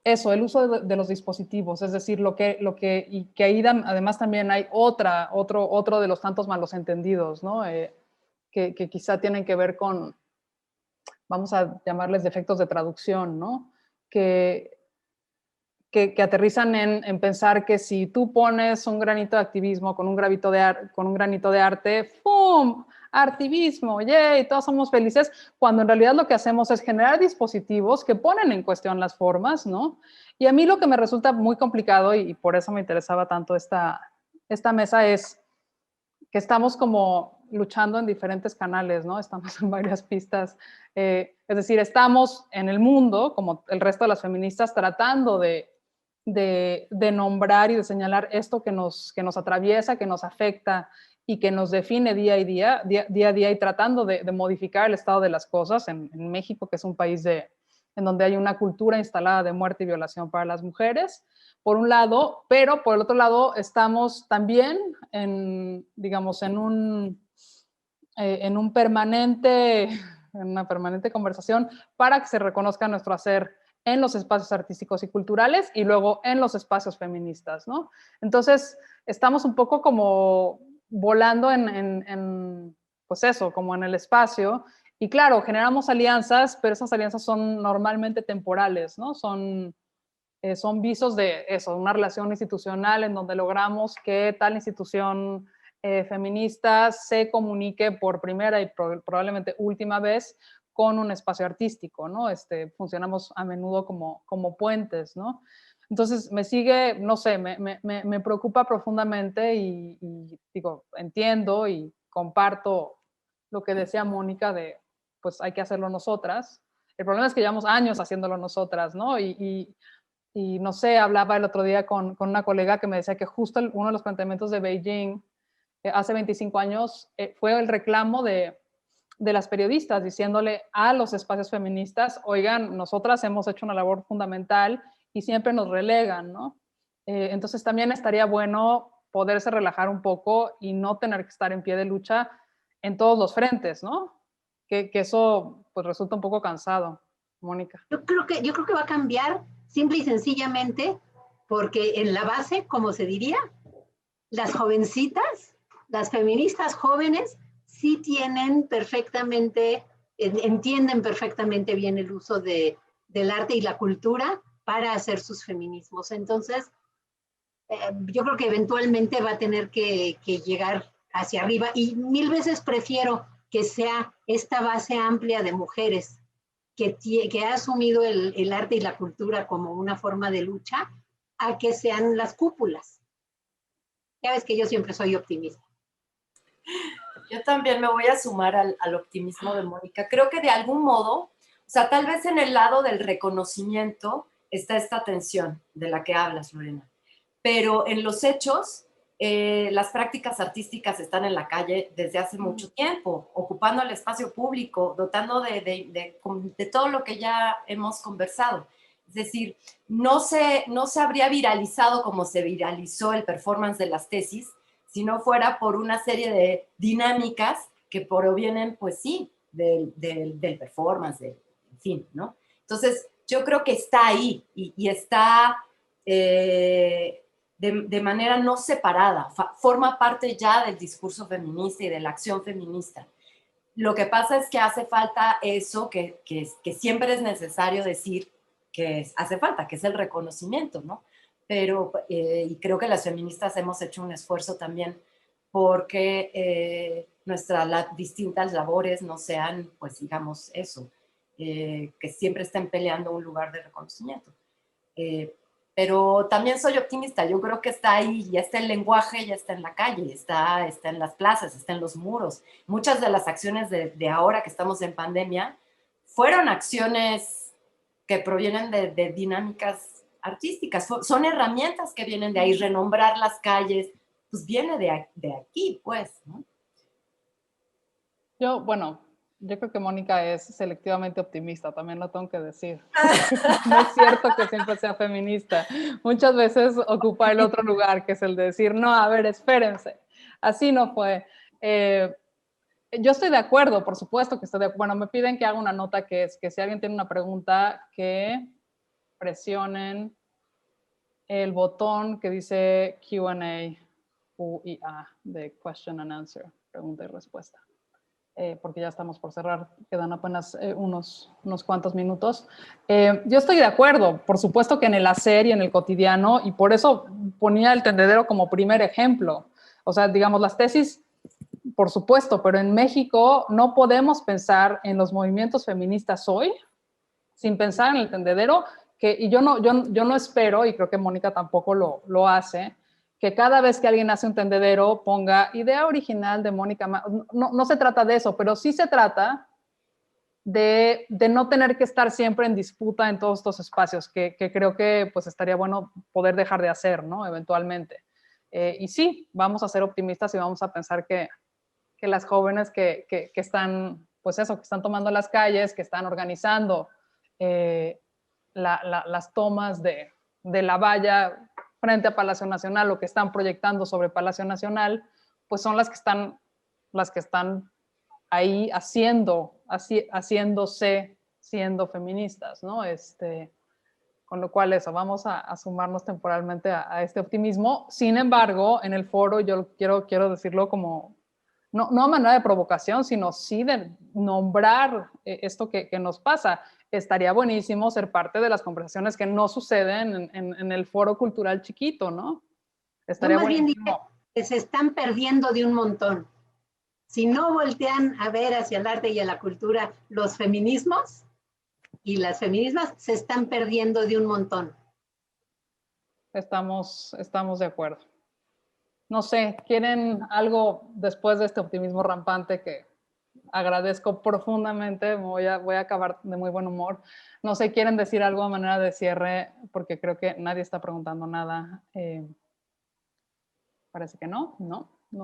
eso, el uso de los dispositivos, es decir, y que ahí además también hay otro de los tantos malos entendidos, ¿no? Que quizá tienen que ver con, vamos a llamarles defectos de traducción, ¿no? Que aterrizan en pensar que si tú pones un granito de activismo con un granito de arte, ¡pum! Artivismo, ¡yay! Todos somos felices, cuando en realidad lo que hacemos es generar dispositivos que ponen en cuestión las formas, ¿no? Y a mí lo que me resulta muy complicado, y por eso me interesaba tanto esta mesa, es que estamos como luchando en diferentes canales, ¿no? Estamos en varias pistas. Es decir, estamos en el mundo, como el resto de las feministas, tratando de nombrar y de señalar esto que nos atraviesa, que nos afecta y que nos define día a día, y tratando de modificar el estado de las cosas en México, que es un país en donde hay una cultura instalada de muerte y violación para las mujeres, por un lado, pero por el otro lado estamos también en una permanente conversación para que se reconozca nuestro hacer en los espacios artísticos y culturales y luego en los espacios feministas, ¿no? Entonces, estamos un poco como volando pues eso, como en el espacio. Y claro, generamos alianzas, pero esas alianzas son normalmente temporales, ¿no? Son visos de eso, una relación institucional en donde logramos que tal institución feminista se comunique por primera y probablemente última vez con un espacio artístico, ¿no? Funcionamos a menudo como puentes, ¿no? Entonces me sigue, no sé, me preocupa profundamente y digo, entiendo y comparto lo que decía Mónica de, pues hay que hacerlo nosotras. El problema es que llevamos años haciéndolo nosotras, ¿no? Y no sé, hablaba el otro día con una colega que me decía que justo uno de los planteamientos de Beijing hace 25 años fue el reclamo de las periodistas, diciéndole a los espacios feministas, oigan, nosotras hemos hecho una labor fundamental y siempre nos relegan, ¿no? Entonces también estaría bueno poderse relajar un poco y no tener que estar en pie de lucha en todos los frentes, ¿no? Que eso pues resulta un poco cansado, Mónica. Yo creo que va a cambiar simple y sencillamente porque en la base, como se diría, las jovencitas, las feministas jóvenes, sí tienen perfectamente, entienden perfectamente bien el uso del arte y la cultura para hacer sus feminismos. Entonces, yo creo que eventualmente va a tener que llegar hacia arriba y mil veces prefiero que sea esta base amplia de mujeres que ha asumido el arte y la cultura como una forma de lucha, a que sean las cúpulas. Ya ves que yo siempre soy optimista. Yo también me voy a sumar al optimismo de Mónica. Creo que de algún modo, o sea, tal vez en el lado del reconocimiento está esta tensión de la que hablas, Lorena. Pero en los hechos, las prácticas artísticas están en la calle desde hace mucho tiempo, ocupando el espacio público, dotando de todo lo que ya hemos conversado. Es decir, no se habría viralizado como se viralizó el performance de las tesis, si no fuera por una serie de dinámicas que provienen, pues sí, del performance, en fin, ¿no? Entonces, yo creo que está ahí y está de manera no separada, forma parte ya del discurso feminista y de la acción feminista. Lo que pasa es que hace falta eso que siempre es necesario decir que hace falta, que es el reconocimiento, ¿no? Pero, y creo que las feministas hemos hecho un esfuerzo también porque nuestras distintas labores no sean, pues digamos, eso, que siempre estén peleando un lugar de reconocimiento. Pero también soy optimista, yo creo que está ahí, ya está el lenguaje, ya está en la calle, está en las plazas, está en los muros. Muchas de las acciones de ahora que estamos en pandemia fueron acciones que provienen de dinámicas artísticas, son herramientas que vienen de ahí, renombrar las calles, pues viene de aquí, pues, ¿no? Bueno, yo creo que Mónica es selectivamente optimista, también lo tengo que decir. No es cierto que siempre sea feminista. Muchas veces ocupa el otro lugar, que es el de decir, no, a ver, espérense. Así no fue. Yo estoy de acuerdo, por supuesto que estoy de acuerdo. Bueno, me piden que haga una nota que es que si alguien tiene una pregunta, que presionen el botón que dice Q&A, QIA, de Question and Answer, pregunta y respuesta. Porque ya estamos por cerrar, quedan apenas unos cuantos minutos. Yo estoy de acuerdo, por supuesto que en el hacer y en el cotidiano, y por eso ponía el tendedero como primer ejemplo. O sea, digamos, las tesis, por supuesto, pero en México no podemos pensar en los movimientos feministas hoy sin pensar en el tendedero, y yo no espero, y creo que Mónica tampoco lo hace, que cada vez que alguien hace un tendedero ponga idea original de Mónica. No se trata de eso, pero sí se trata de no tener que estar siempre en disputa en todos estos espacios, que creo que pues estaría bueno poder dejar de hacer, ¿no? Eventualmente. Y sí, vamos a ser optimistas y vamos a pensar que las jóvenes que están, pues eso, que están tomando las calles, que están organizando las tomas de la valla frente a Palacio Nacional o que están proyectando sobre Palacio Nacional, pues son las que están ahí haciéndose siendo feministas, ¿no? Con lo cual eso, vamos a sumarnos temporalmente a este optimismo. Sin embargo, en el foro yo quiero decirlo como, no a manera de provocación, sino sí de nombrar esto que nos pasa. Estaría buenísimo ser parte de las conversaciones que no suceden en el foro cultural chiquito, ¿no? Estaría buenísimo. Bien diría que se están perdiendo de un montón. Si no voltean a ver hacia el arte y a la cultura los feminismos y las feminismas, se están perdiendo de un montón. Estamos de acuerdo. No sé, ¿quieren algo después de este optimismo rampante que agradezco profundamente? Voy a acabar de muy buen humor. No sé, ¿quieren decir algo a manera de cierre? Porque creo que nadie está preguntando nada. Parece que no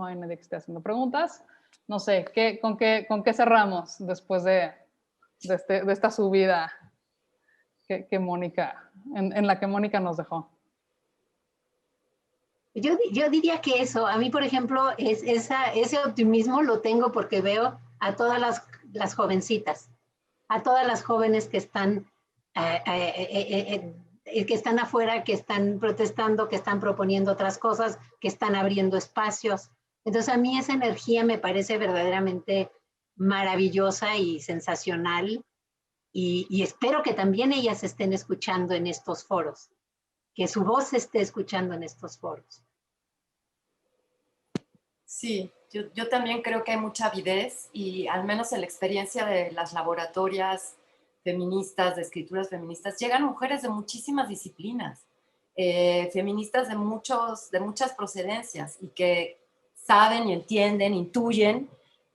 hay nadie que esté haciendo preguntas. No sé, ¿con qué cerramos después de esta subida que Mónica, en la que Mónica nos dejó? Yo diría que eso, a mí por ejemplo, ese optimismo lo tengo porque veo a todas las jovencitas, a todas las jóvenes que están afuera, que están protestando, que están proponiendo otras cosas, que están abriendo espacios. Entonces a mí esa energía me parece verdaderamente maravillosa y sensacional y espero que también ellas estén escuchando en estos foros, que su voz se esté escuchando en estos foros. Sí, yo también creo que hay mucha avidez y al menos en la experiencia de las laboratorias feministas, de escrituras feministas, llegan mujeres de muchísimas disciplinas, feministas de muchas procedencias y que saben y entienden, intuyen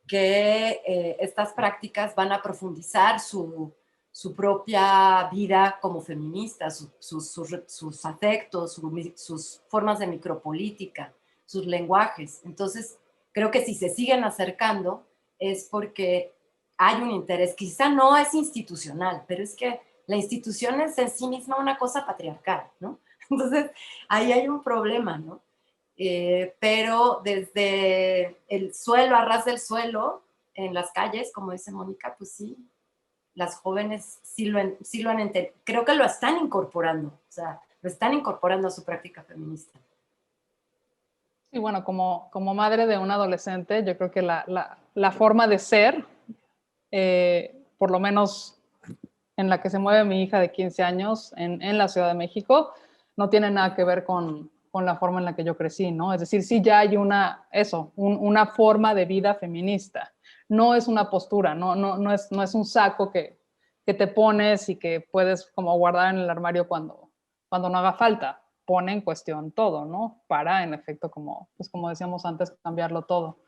que estas prácticas van a profundizar su propia vida como feministas, sus afectos, sus formas de micropolítica, sus lenguajes. Entonces, creo que si se siguen acercando es porque hay un interés, quizá no es institucional, pero es que la institución es en sí misma una cosa patriarcal, ¿no? Entonces, ahí hay un problema, ¿no? Pero desde el suelo, a ras del suelo, en las calles, como dice Mónica, pues sí, las jóvenes sí lo han entendido. Creo que lo están incorporando, o sea, lo están incorporando a su práctica feminista. Y bueno, como madre de un adolescente, yo creo que la forma de ser, por lo menos en la que se mueve mi hija de 15 años en la Ciudad de México, no tiene nada que ver con la forma en la que yo crecí, ¿no? Es decir, sí ya hay una forma de vida feminista. No es una postura, no es un saco que te pones y que puedes como guardar en el armario cuando no haga falta. Pone en cuestión todo, ¿no? Para, en efecto, como decíamos antes, cambiarlo todo.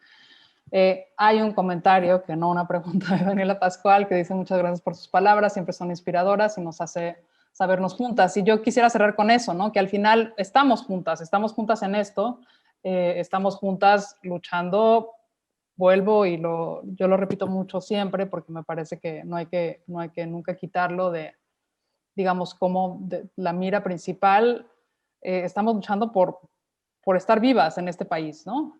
Hay un comentario, que no una pregunta, de Daniela Pascual, que dice: muchas gracias por sus palabras, siempre son inspiradoras y nos hace sabernos juntas. Y yo quisiera cerrar con eso, ¿no? Que al final estamos juntas en esto, estamos juntas luchando. Vuelvo y yo lo repito mucho siempre, porque me parece que no hay que nunca quitarlo de, digamos, como de la mira principal. Estamos luchando por estar vivas en este país, ¿no?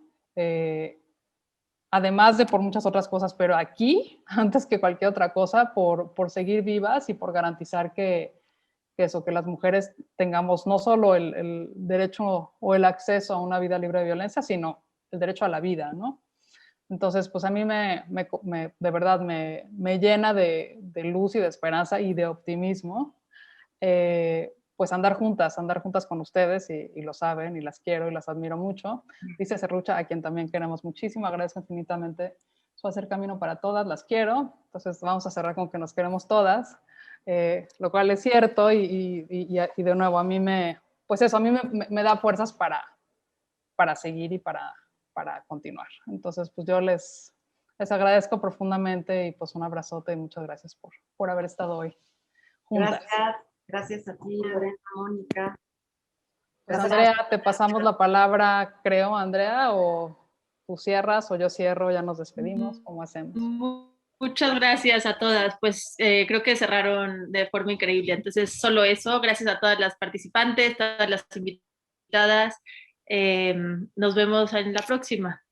Además de por muchas otras cosas, pero aquí, antes que cualquier otra cosa, por seguir vivas y por garantizar que las mujeres tengamos no solo el derecho o el acceso a una vida libre de violencia, sino el derecho a la vida, ¿no? Entonces, pues a mí de verdad me llena de luz y de esperanza y de optimismo, pues andar juntas con ustedes, y lo saben, y las quiero y las admiro mucho. Dice Serrucha, a quien también queremos muchísimo, agradezco infinitamente su hacer camino para todas, las quiero. Entonces vamos a cerrar con que nos queremos todas, lo cual es cierto, y de nuevo a mí pues eso, a mí me da fuerzas para seguir y para continuar. Entonces, pues yo les agradezco profundamente, y pues un abrazote y muchas gracias por haber estado hoy juntas. Gracias a ti, Lorena, Mónica. Pues Andrea, te pasamos la palabra, creo, Andrea, o tú cierras o yo cierro, ya nos despedimos, ¿cómo hacemos? Muchas gracias a todas, pues creo que cerraron de forma increíble, entonces solo eso, gracias a todas las participantes, todas las invitadas, nos vemos en la próxima.